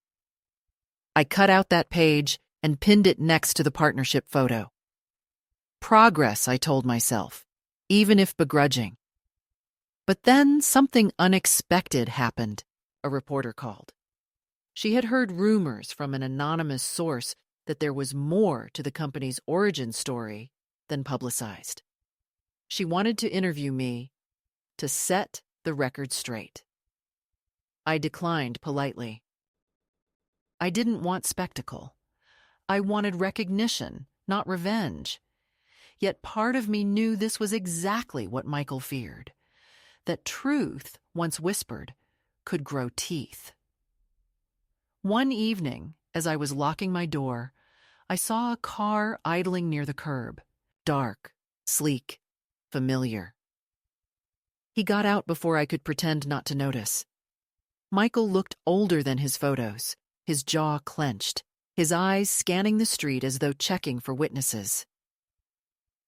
I cut out that page and pinned it next to the partnership photo. Progress, I told myself, even if begrudging. But then something unexpected happened, a reporter called. She had heard rumors from an anonymous source that there was more to the company's origin story than publicized. She wanted to interview me to set the record straight. I declined politely. I didn't want spectacle. I wanted recognition, not revenge. Yet part of me knew this was exactly what Michael feared, that truth, once whispered, could grow teeth. One evening, as I was locking my door, I saw a car idling near the curb, dark, sleek, familiar. He got out before I could pretend not to notice. Michael looked older than his photos, his jaw clenched, his eyes scanning the street as though checking for witnesses.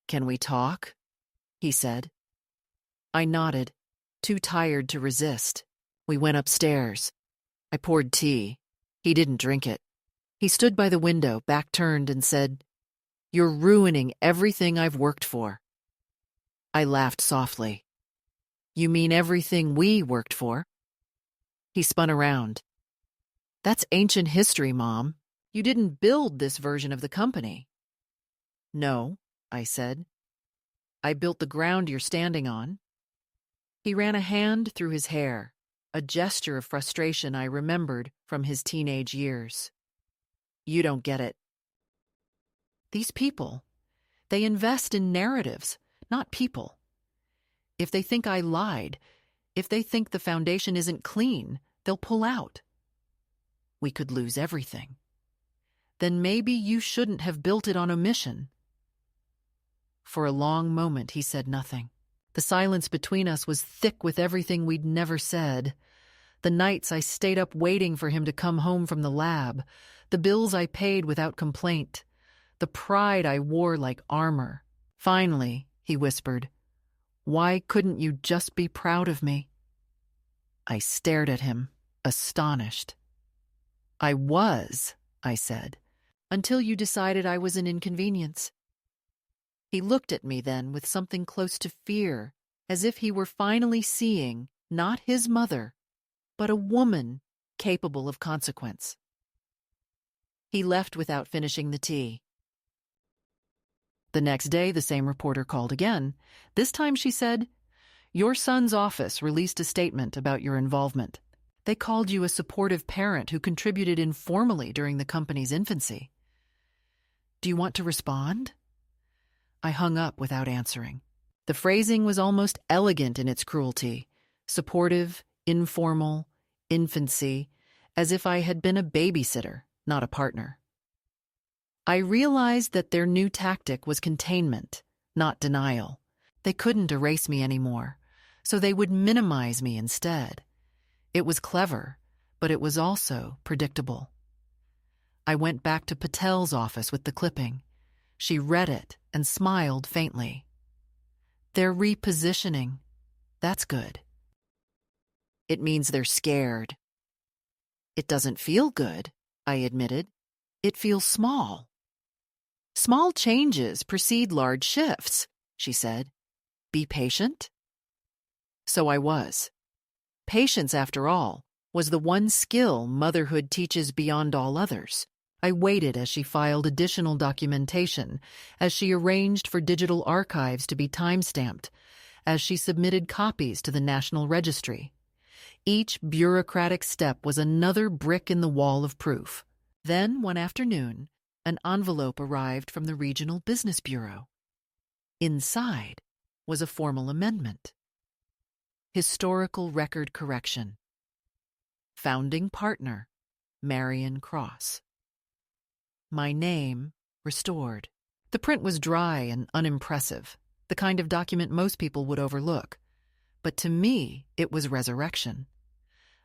"Can we talk?" he said. I nodded, too tired to resist. We went upstairs. I poured tea. He didn't drink it. He stood by the window, back turned, and said, "You're ruining everything I've worked for." I laughed softly. "You mean everything we worked for?" He spun around. "That's ancient history, Mom. You didn't build this version of the company." "No," I said. "I built the ground you're standing on." He ran a hand through his hair, a gesture of frustration I remembered from his teenage years. "You don't get it. These people, they invest in narratives, not people. If they think I lied, if they think the foundation isn't clean, they'll pull out. We could lose everything. Then maybe you shouldn't have built it on omission." For a long moment, he said nothing. The silence between us was thick with everything we'd never said. The nights I stayed up waiting for him to come home from the lab, the bills I paid without complaint, the pride I wore like armor. Finally, he whispered, "Why couldn't you just be proud of me?" I stared at him, astonished. "I was," I said, "until you decided I was an inconvenience." He looked at me then with something close to fear, as if he were finally seeing not his mother, but a woman capable of consequence. He left without finishing the tea. The next day, the same reporter called again. This time she said, "Your son's office released a statement about your involvement. They called you a supportive parent who contributed informally during the company's infancy. Do you want to respond? I hung up without answering. The phrasing was almost elegant in its cruelty, supportive, informal, infancy, as if I had been a babysitter, not a partner. I realized that their new tactic was containment, not denial. They couldn't erase me anymore, so they would minimize me instead. It was clever, but it was also predictable. I went back to Patel's office with the clipping. She read it and smiled faintly. They're repositioning. That's good. It means they're scared. It doesn't feel good, I admitted. It feels small. Small changes precede large shifts, she said. Be patient. So I was. Patience, after all, was the one skill motherhood teaches beyond all others. I waited as she filed additional documentation, as she arranged for digital archives to be time-stamped, as she submitted copies to the National Registry. Each bureaucratic step was another brick in the wall of proof. Then, one afternoon, an envelope arrived from the Regional Business Bureau. Inside was a formal amendment. Historical record correction. Founding partner, Marion Cross. My name restored. The print was dry and unimpressive, the kind of document most people would overlook. But to me, it was resurrection.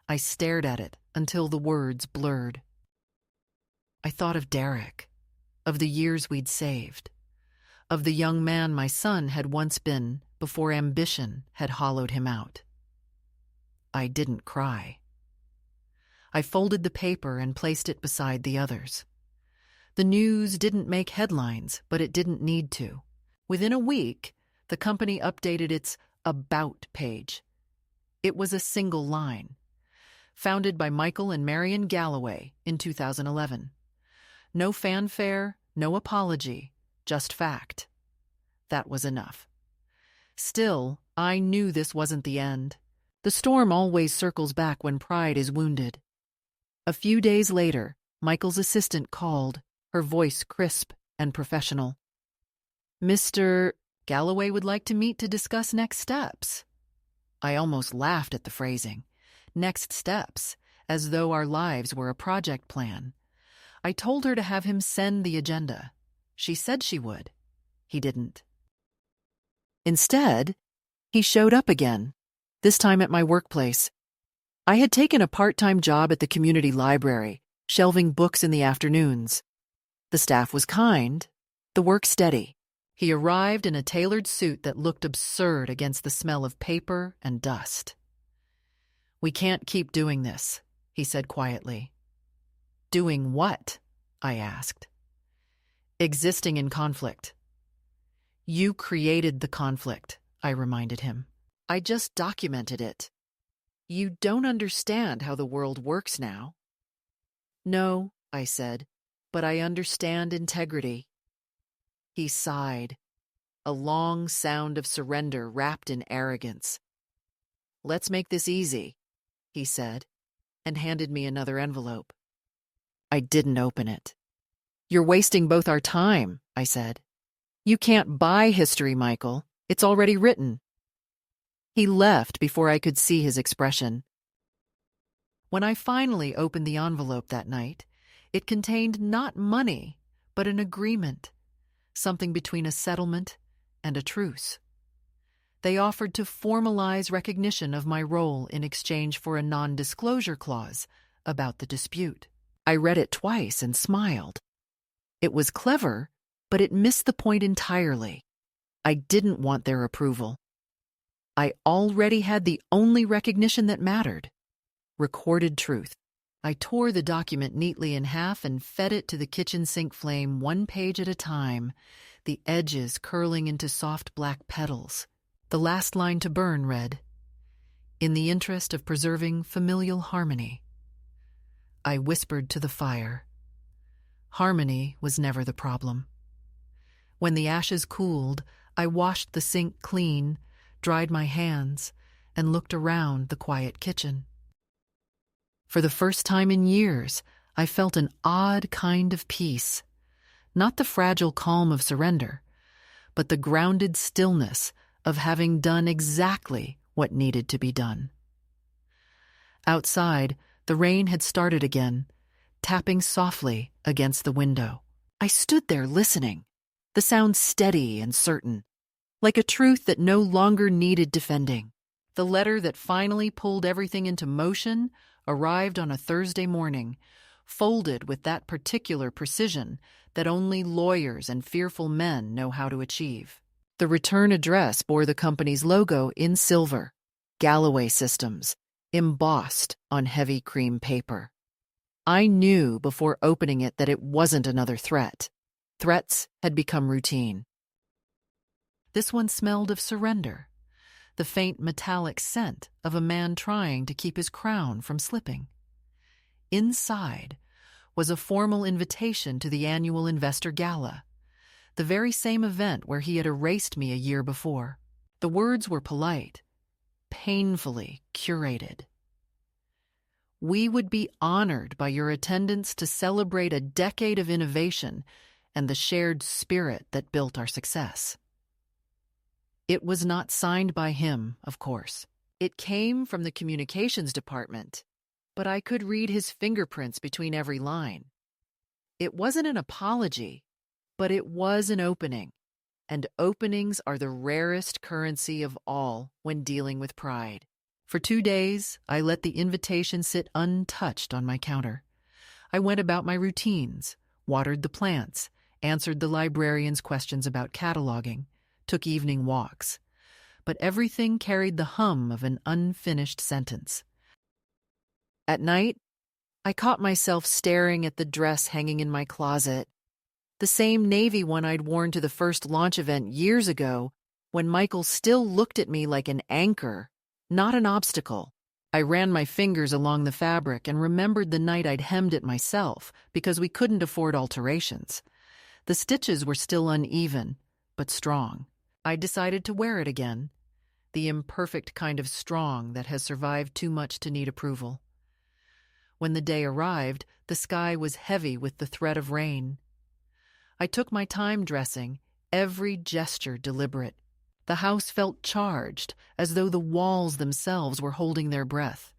I stared at it until the words blurred. I thought of Derek, of the years we'd saved, of the young man my son had once been before ambition had hollowed him out. I didn't cry. I folded the paper and placed it beside the others. The news didn't make headlines, but it didn't need to. Within a week, the company updated its About page. It was a single line. Founded by Michael and Marion Galloway in 2011. No fanfare, no apology, just fact. That was enough. Still, I knew this wasn't the end. The storm always circles back when pride is wounded. A few days later, Michael's assistant called, her voice crisp and professional. Mr. Galloway would like to meet to discuss next steps. I almost laughed at the phrasing. Next steps, as though our lives were a project plan. I told her to have him send the agenda. She said she would. He didn't. Instead, he showed up again, this time at my workplace. I had taken a part-time job at the community library, shelving books in the afternoons. The staff was kind, the work steady. He arrived in a tailored suit that looked absurd against the smell of paper and dust. We can't keep doing this, he said quietly. Doing what? I asked. Existing in conflict. You created the conflict, I reminded him. I just documented it. You don't understand how the world works now. No, I said, but I understand integrity. He sighed, a long sound of surrender wrapped in arrogance. Let's make this easy, he said, and handed me another envelope. I didn't open it. You're wasting both our time, I said. You can't buy history, Michael. It's already written. He left before I could see his expression. When I finally opened the envelope that night, it contained not money, but an agreement, something between a settlement and a truce. They offered to formalize recognition of my role in exchange for a non-disclosure clause about the dispute. I read it twice and smiled. It was clever, but it missed the point entirely. I didn't want their approval. I already had the only recognition that mattered: recorded truth. I tore the document neatly in half and fed it to the kitchen sink flame one page at a time, the edges curling into soft black petals. The last line to burn read, "In the interest of preserving familial harmony." I whispered to the fire. Harmony was never the problem. When the ashes cooled, I washed the sink clean, dried my hands, and looked around the quiet kitchen. For the first time in years, I felt an odd kind of peace, Not the fragile calm of surrender, but the grounded stillness of having done exactly what needed to be done. Outside, the rain had started again, tapping softly against the window. I stood there listening, the sound steady and certain, like a truth that no longer needed defending. The letter that finally pulled everything into motion arrived on a Thursday morning, folded with that particular precision that only lawyers and fearful men know how to achieve. The return address bore the company's logo in silver, Galloway Systems, embossed on heavy cream paper. I knew before opening it that it wasn't another threat. Threats had become routine. This one smelled of surrender, the faint metallic scent of a man trying to keep his crown from slipping. Inside was a formal invitation to the annual Investor Gala, the very same event where he had erased me a year before. The words were polite, painfully curated. We would be honored by your attendance to celebrate a decade of innovation and the shared spirit that built our success. It was not signed by him, of course. It came from the communications department, but I could read his fingerprints between every line. It wasn't an apology, but it was an opening, and openings are the rarest currency of all when dealing with pride. For 2 days, I let the invitation sit untouched on my counter. I went about my routines, watered the plants, answered the librarian's questions about cataloging, took evening walks. But everything carried the hum of an unfinished sentence. At night, I caught myself staring at the dress hanging in my closet, the same navy one I'd worn to the first launch event years ago, when Michael still looked at me like an anchor, not an obstacle. I ran my fingers along the fabric and remembered the night I'd hemmed it myself because we couldn't afford alterations. The stitches were still uneven, but strong. I decided to wear it again, the imperfect kind of strong that has survived too much to need approval. When the day arrived, the sky was heavy with the threat of rain. I took my time dressing, every gesture deliberate. The house felt charged, as though the walls themselves were holding their breath.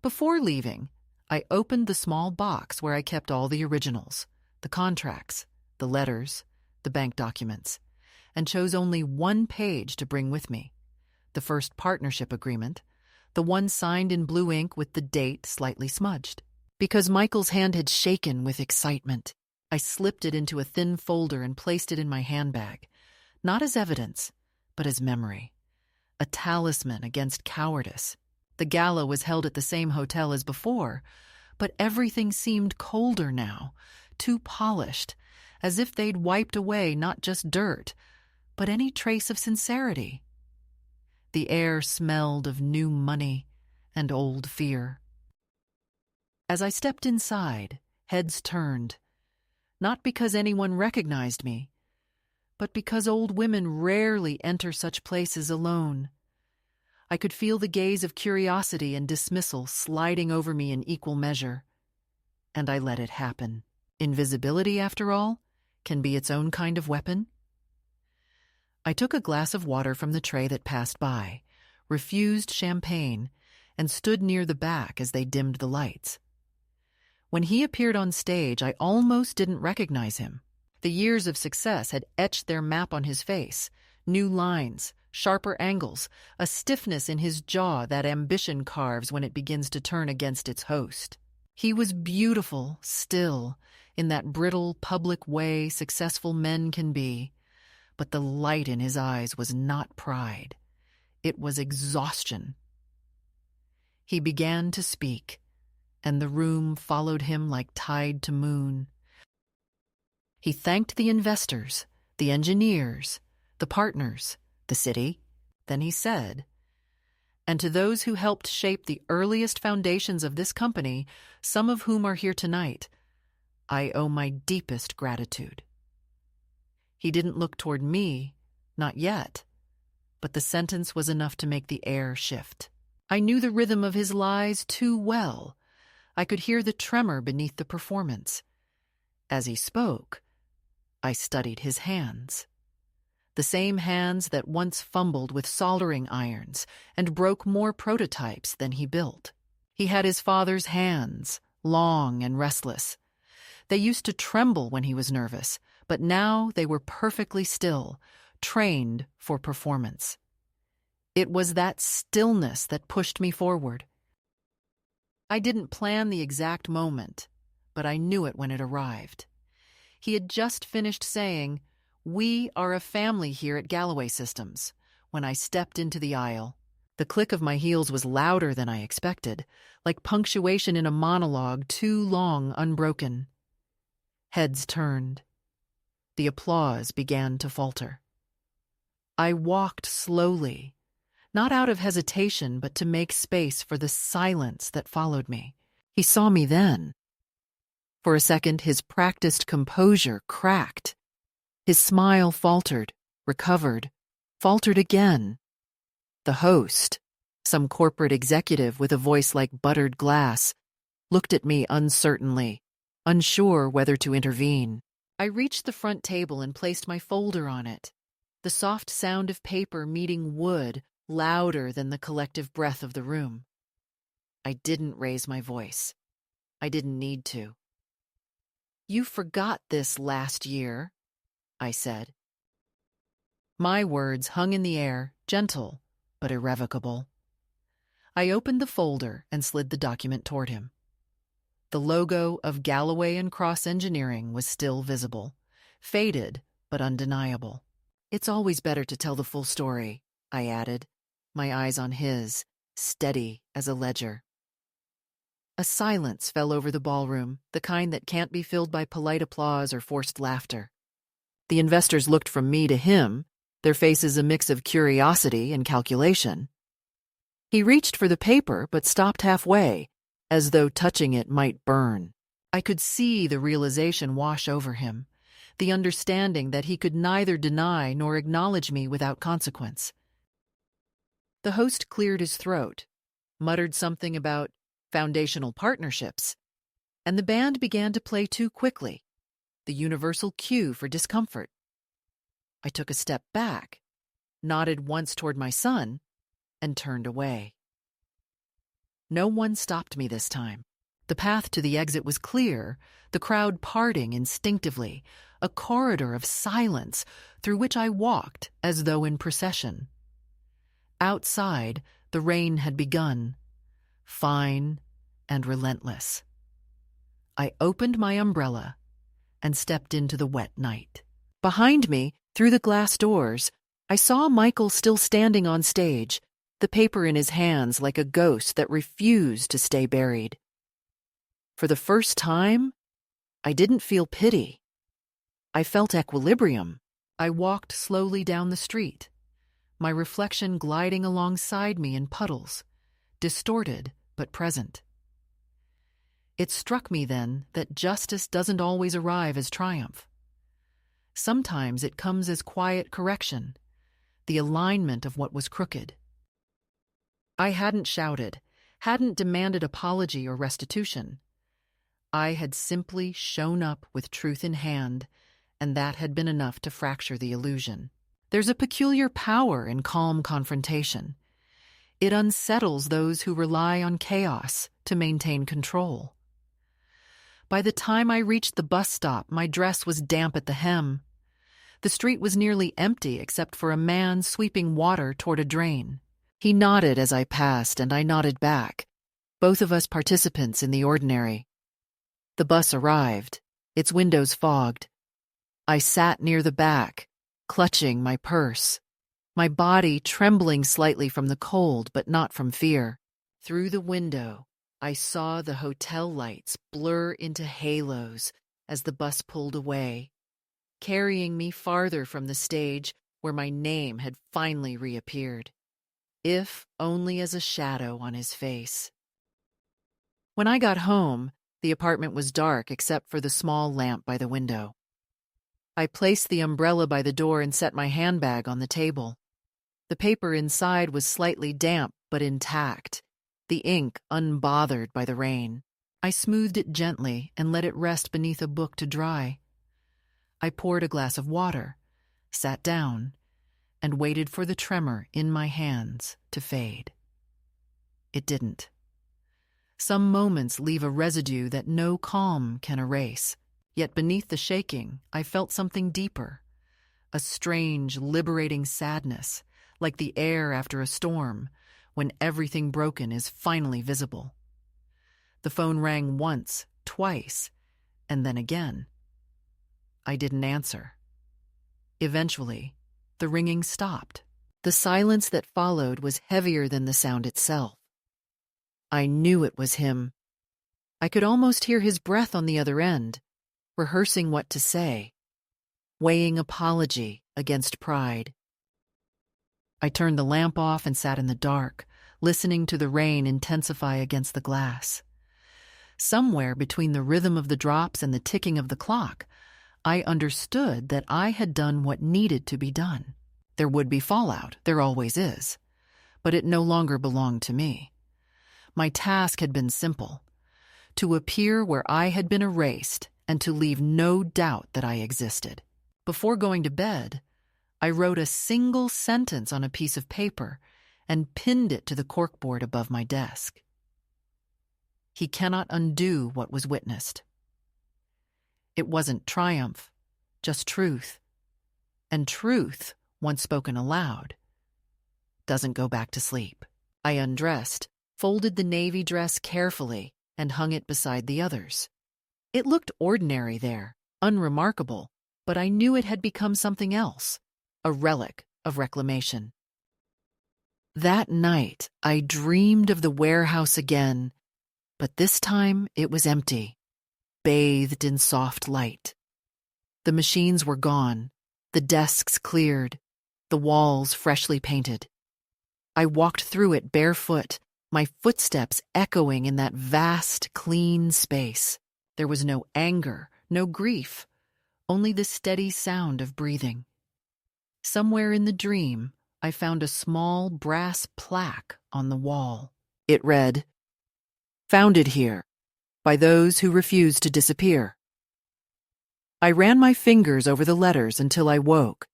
Before leaving, I opened the small box where I kept all the originals, the contracts, the letters, the bank documents, and chose only one page to bring with me, the first partnership agreement, the one signed in blue ink with the date slightly smudged. Because Michael's hand had shaken with excitement, I slipped it into a thin folder and placed it in my handbag, not as evidence, but as memory, a talisman against cowardice. The gala was held at the same hotel as before, but everything seemed colder now, too polished, as if they'd wiped away not just dirt, but any trace of sincerity. The air smelled of new money and old fear. As I stepped inside, heads turned, not because anyone recognized me, but because old women rarely enter such places alone. I could feel the gaze of curiosity and dismissal sliding over me in equal measure, and I let it happen. Invisibility, after all, can be its own kind of weapon. I took a glass of water from the tray that passed by, refused champagne, and stood near the back as they dimmed the lights. When he appeared on stage, I almost didn't recognize him. The years of success had etched their map on his face, new lines, sharper angles, a stiffness in his jaw that ambition carves when it begins to turn against its host. He was beautiful, still, in that brittle, public way successful men can be, but the light in his eyes was not pride. It was exhaustion. He began to speak, and the room followed him like tide to moon. He thanked the investors, the engineers, the partners, the city. Then he said, "And to those who helped shape the earliest foundations of this company, some of whom are here tonight, I owe my deepest gratitude." He didn't look toward me, not yet, but the sentence was enough to make the air shift. I knew the rhythm of his lies too well. I could hear the tremor beneath the performance. As he spoke, I studied his hands. The same hands that once fumbled with soldering irons and broke more prototypes than he built. He had his father's hands, long and restless. They used to tremble when he was nervous, but now they were perfectly still, trained for performance. It was that stillness that pushed me forward. I didn't plan the exact moment, but I knew it when it arrived. He had just finished saying, "We are a family here at Galloway Systems," when I stepped into the aisle. The click of my heels was louder than I expected, like punctuation in a monologue too long unbroken. Heads turned. The applause began to falter. I walked slowly, not out of hesitation, but to make space for the silence that followed me. He saw me then. For a second, his practiced composure cracked. His smile faltered, recovered, faltered again. The host, some corporate executive with a voice like buttered glass, looked at me uncertainly, unsure whether to intervene. I reached the front table and placed my folder on it, the soft sound of paper meeting wood louder than the collective breath of the room. I didn't raise my voice. I didn't need to. "You forgot this last year," I said. My words hung in the air, gentle but irrevocable. I opened the folder and slid the document toward him. The logo of Galloway and Cross Engineering was still visible, faded but undeniable. "It's always better to tell the full story," I added, my eyes on his, steady as a ledger. A silence fell over the ballroom, the kind that can't be filled by polite applause or forced laughter. The investors looked from me to him, their faces a mix of curiosity and calculation. He reached for the paper but stopped halfway, as though touching it might burn. I could see the realization wash over him, the understanding that he could neither deny nor acknowledge me without consequence. The host cleared his throat, muttered something about foundational partnerships, and the band began to play too quickly, the universal cue for discomfort. I took a step back, nodded once toward my son, and turned away. No one stopped me this time. The path to the exit was clear, the crowd parting instinctively, a corridor of silence through which I walked as though in procession. Outside, the rain had begun, fine and relentless. I opened my umbrella and stepped into the wet night. Behind me, through the glass doors, I saw Michael still standing on stage, the paper in his hands like a ghost that refused to stay buried. For the first time, I didn't feel pity. I felt equilibrium. I walked slowly down the street, my reflection gliding alongside me in puddles, distorted but present. It struck me then that justice doesn't always arrive as triumph. Sometimes it comes as quiet correction, the alignment of what was crooked. I hadn't shouted, hadn't demanded apology or restitution. I had simply shown up with truth in hand, and that had been enough to fracture the illusion. There's a peculiar power in calm confrontation. It unsettles those who rely on chaos to maintain control. By the time I reached the bus stop, my dress was damp at the hem. The street was nearly empty except for a man sweeping water toward a drain. He nodded as I passed, and I nodded back, both of us participants in the ordinary. The bus arrived, its windows fogged. I sat near the back, clutching my purse, my body trembling slightly from the cold but not from fear. Through the window, I saw the hotel lights blur into halos as the bus pulled away, carrying me farther from the stage where my name had finally reappeared, if only as a shadow on his face. When I got home, the apartment was dark except for the small lamp by the window. I placed the umbrella by the door and set my handbag on the table. The paper inside was slightly damp but intact, the ink unbothered by the rain. I smoothed it gently and let it rest beneath a book to dry. I poured a glass of water, sat down, and waited for the tremor in my hands to fade. It didn't. Some moments leave a residue that no calm can erase. Yet beneath the shaking, I felt something deeper. A strange, liberating sadness, like the air after a storm, when everything broken is finally visible. The phone rang once, twice, and then again. I didn't answer. Eventually, the ringing stopped. The silence that followed was heavier than the sound itself. I knew it was him. I could almost hear his breath on the other end, rehearsing what to say, weighing apology against pride. I turned the lamp off and sat in the dark, listening to the rain intensify against the glass. Somewhere between the rhythm of the drops and the ticking of the clock, I understood that I had done what needed to be done. There would be fallout, there always is, but it no longer belonged to me. My task had been simple: to appear where I had been erased and to leave no doubt that I existed. Before going to bed, I wrote a single sentence on a piece of paper and pinned it to the corkboard above my desk. He cannot undo what was witnessed. It wasn't triumph, just truth. And truth, once spoken aloud, doesn't go back to sleep. I undressed, folded the navy dress carefully, and hung it beside the others. It looked ordinary there, unremarkable, but I knew it had become something else, a relic of reclamation. That night, I dreamed of the warehouse again, but this time it was empty, bathed in soft light. The machines were gone, the desks cleared, the walls freshly painted. I walked through it barefoot, my footsteps echoing in that vast, clean space. There was no anger, no grief, only the steady sound of breathing. Somewhere in the dream, I found a small brass plaque on the wall. It read, "Founded here, by those who refuse to disappear." I ran my fingers over the letters until I woke,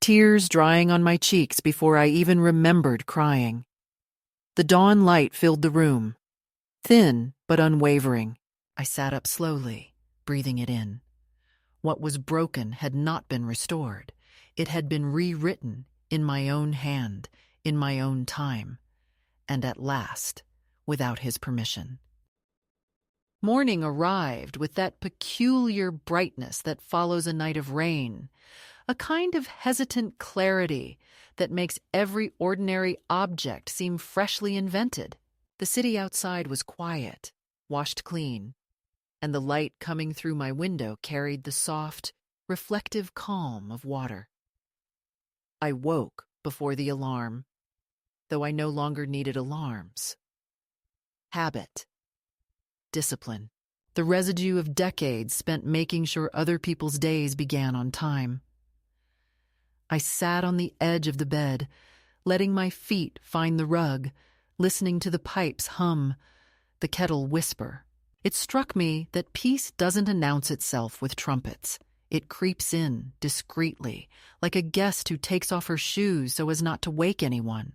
tears drying on my cheeks before I even remembered crying. The dawn light filled the room, thin but unwavering. I sat up slowly, breathing it in. What was broken had not been restored. It had been rewritten in my own hand, in my own time, and at last, without his permission. Morning arrived with that peculiar brightness that follows a night of rain, a kind of hesitant clarity that makes every ordinary object seem freshly invented. The city outside was quiet, washed clean, and the light coming through my window carried the soft, reflective calm of water. I woke before the alarm, though I no longer needed alarms. Habit. Discipline. The residue of decades spent making sure other people's days began on time. I sat on the edge of the bed, letting my feet find the rug, listening to the pipes hum, the kettle whisper. It struck me that peace doesn't announce itself with trumpets. It creeps in, discreetly, like a guest who takes off her shoes so as not to wake anyone.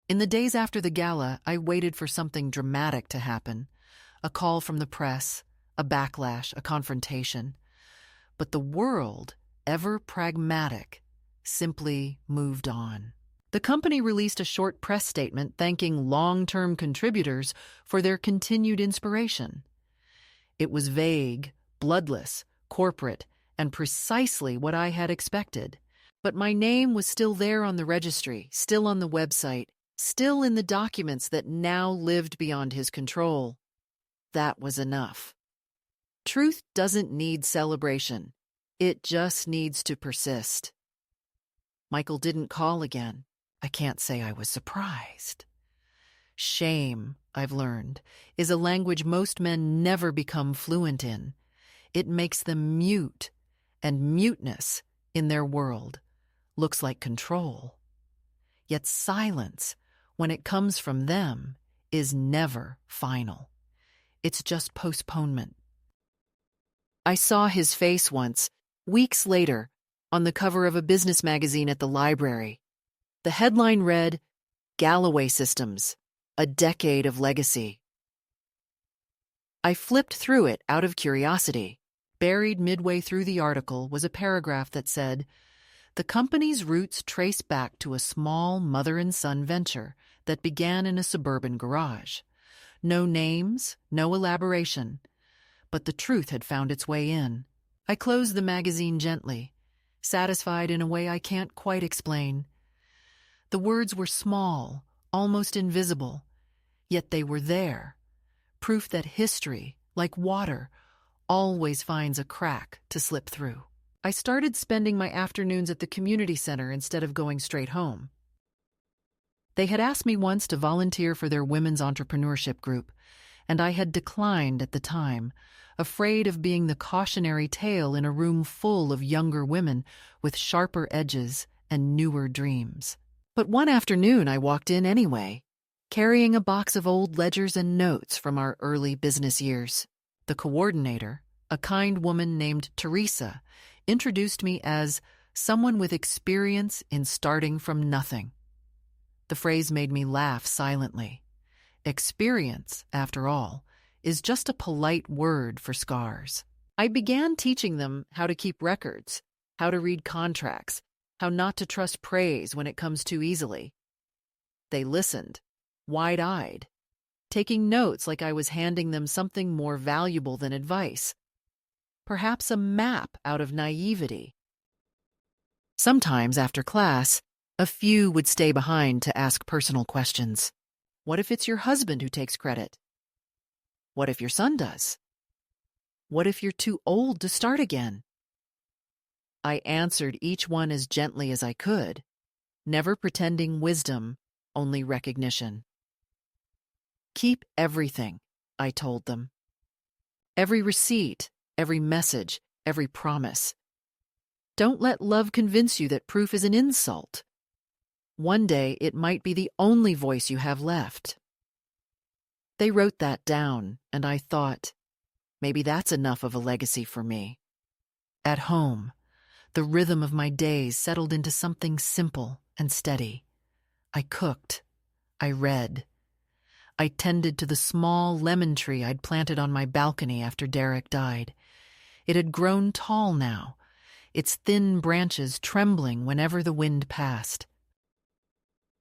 In the days after the gala, I waited for something dramatic to happen. A call from the press, a backlash, a confrontation. But the world, ever pragmatic, simply moved on. The company released a short press statement thanking long-term contributors for their continued inspiration. It was vague, bloodless, corporate, and precisely what I had expected. But my name was still there on the registry, still on the website, still in the documents that now lived beyond his control. That was enough. Truth doesn't need celebration. It just needs to persist. Michael didn't call again. I can't say I was surprised. Shame, I've learned, is a language most men never become fluent in. It makes them mute, and muteness, in their world, looks like control. Yet silence, when it comes from them, is never final. It's just postponement. I saw his face once, weeks later, on the cover of a business magazine at the library. The headline read, "Galloway Systems, a Decade of Legacy." I flipped through it out of curiosity. Buried midway through the article was a paragraph that said, "The company's roots trace back to a small mother and son venture that began in a suburban garage. No names, no elaboration, but the truth had found its way in." I closed the magazine gently, satisfied in a way I can't quite explain. The words were small, almost invisible, yet they were there, proof that history, like water, always finds a crack to slip through. I started spending my afternoons at the community center instead of going straight home. They had asked me once to volunteer for their women's entrepreneurship group, and I had declined at the time, afraid of being the cautionary tale in a room full of younger women with sharper edges and newer dreams. But one afternoon I walked in anyway, carrying a box of old ledgers and notes from our early business years. The coordinator, a kind woman named Teresa, introduced me as someone with experience in starting from nothing. The phrase made me laugh silently. Experience, after all, is just a polite word for scars. I began teaching them how to keep records, how to read contracts, how not to trust praise when it comes too easily. They listened, wide-eyed, taking notes like I was handing them something more valuable than advice, perhaps a map out of naivety. Sometimes, after class, a few would stay behind to ask personal questions. What if it's your husband who takes credit? What if your son does? What if you're too old to start again? I answered each one as gently as I could, never pretending wisdom, only recognition. Keep everything, I told them. Every receipt, every message, every promise. Don't let love convince you that proof is an insult. One day it might be the only voice you have left. They wrote that down, and I thought, maybe that's enough of a legacy for me. At home, the rhythm of my days settled into something simple and steady. I cooked. I read. I tended to the small lemon tree I'd planted on my balcony after Derek died. It had grown tall now, its thin branches trembling whenever the wind passed.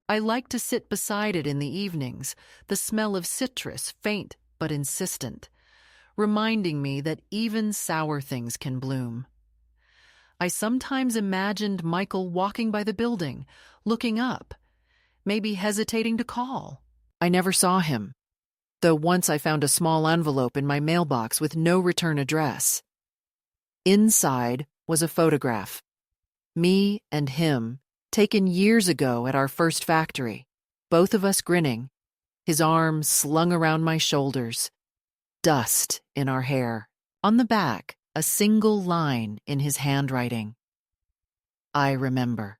I liked to sit beside it in the evenings, the smell of citrus faint but insistent, reminding me that even sour things can bloom. I sometimes imagined Michael walking by the building, looking up, maybe hesitating to call. I never saw him, though once I found a small envelope in my mailbox with no return address. Inside was a photograph. Me and him, taken years ago at our first factory, both of us grinning, his arms slung around my shoulders, dust in our hair. On the back, a single line in his handwriting. I remember.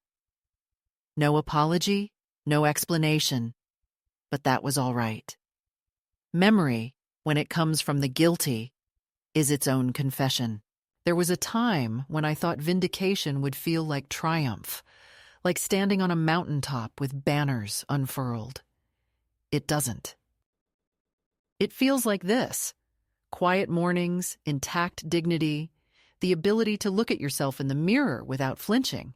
No apology, no explanation, but that was all right. Memory, when it comes from the guilty, is its own confession. There was a time when I thought vindication would feel like triumph, like standing on a mountaintop with banners unfurled. It doesn't. It feels like this: quiet mornings, intact dignity, the ability to look at yourself in the mirror without flinching.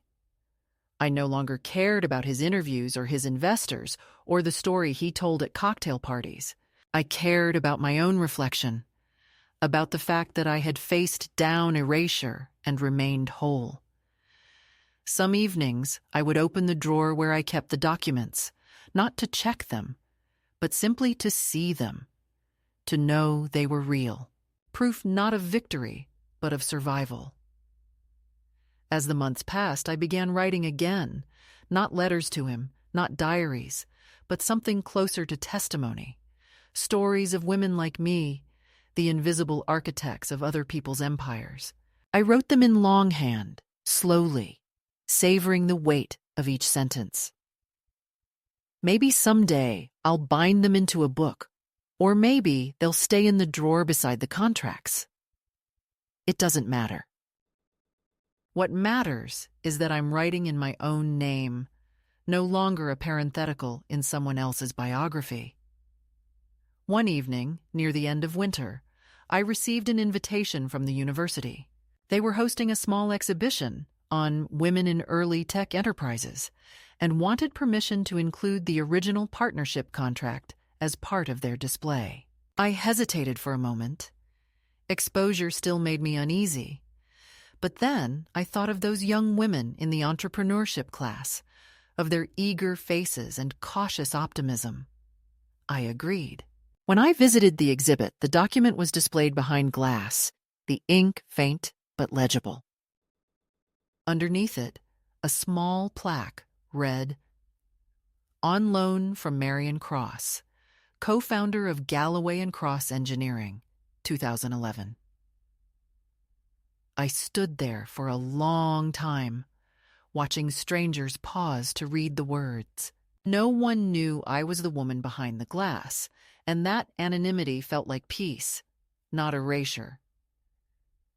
I no longer cared about his interviews or his investors or the story he told at cocktail parties. I cared about my own reflection, about the fact that I had faced down erasure and remained whole. Some evenings, I would open the drawer where I kept the documents, not to check them, but simply to see them, to know they were real. Proof not of victory, but of survival. As the months passed, I began writing again, not letters to him, not diaries, but something closer to testimony. Stories of women like me, the invisible architects of other people's empires. I wrote them in longhand, slowly, savoring the weight of each sentence. Maybe someday I'll bind them into a book, Or maybe they'll stay in the drawer beside the contracts. It doesn't matter. What matters is that I'm writing in my own name, no longer a parenthetical in someone else's biography. One evening, near the end of winter, I received an invitation from the university. They were hosting a small exhibition on women in early tech enterprises and wanted permission to include the original partnership contract as part of their display. I hesitated for a moment. Exposure still made me uneasy. But then I thought of those young women in the entrepreneurship class, of their eager faces and cautious optimism. I agreed. When I visited the exhibit, the document was displayed behind glass, the ink faint but legible. Underneath it, a small plaque read, "On loan from Marion Cross, co-founder of Galloway & Cross Engineering, 2011. I stood there for a long time, watching strangers pause to read the words. No one knew I was the woman behind the glass, and that anonymity felt like peace, not erasure.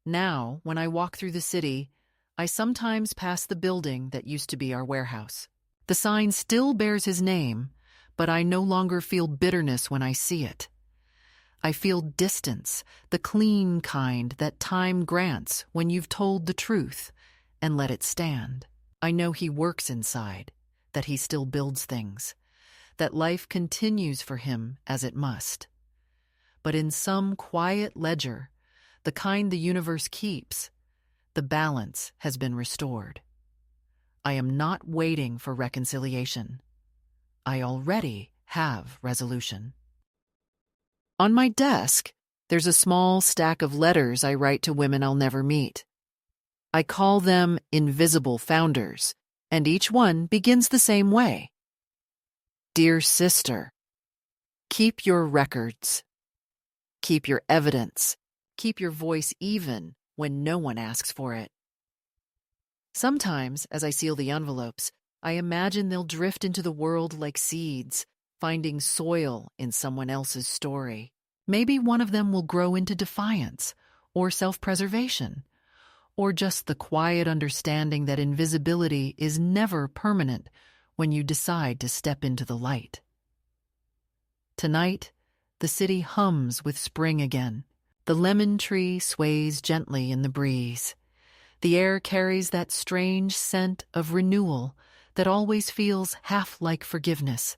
Now, when I walk through the city, I sometimes pass the building that used to be our warehouse. The sign still bears his name, but I no longer feel bitterness when I see it. I feel distance, the clean kind that time grants when you've told the truth and let it stand. I know he works inside, that he still builds things, that life continues for him as it must. But in some quiet ledger, the kind the universe keeps, the balance has been restored. I am not waiting for reconciliation. I already have resolution. On my desk, there's a small stack of letters I write to women I'll never meet. I call them invisible founders, and each one begins the same way. Dear sister, keep your records. Keep your evidence. Keep your voice even when no one asks for it. Sometimes, as I seal the envelopes, I imagine they'll drift into the world like seeds, finding soil in someone else's story. Maybe one of them will grow into defiance, or self-preservation, or just the quiet understanding that invisibility is never permanent when you decide to step into the light. Tonight, the city hums with spring again. The lemon tree sways gently in the breeze. The air carries that strange scent of renewal that always feels half like forgiveness.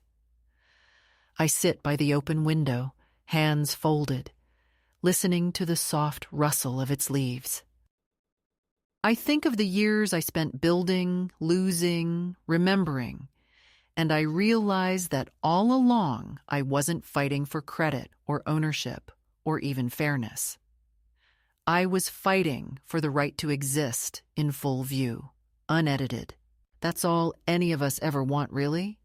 I sit by the open window, hands folded, listening to the soft rustle of its leaves. I think of the years I spent building, losing, remembering, and I realize that all along I wasn't fighting for credit or ownership or even fairness. I was fighting for the right to exist in full view, unedited. That's all any of us ever want, really?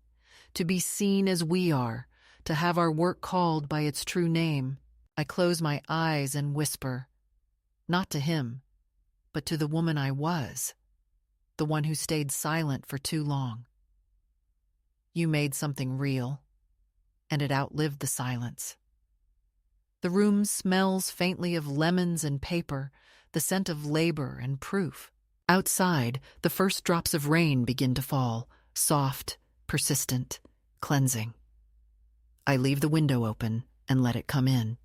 To be seen as we are, to have our work called by its true name. I close my eyes and whisper, not to him, but to the woman I was, the one who stayed silent for too long. You made something real, and it outlived the silence. The room smells faintly of lemons and paper, the scent of labor and proof. Outside, the first drops of rain begin to fall, soft, persistent, cleansing. I leave the window open and let it come in.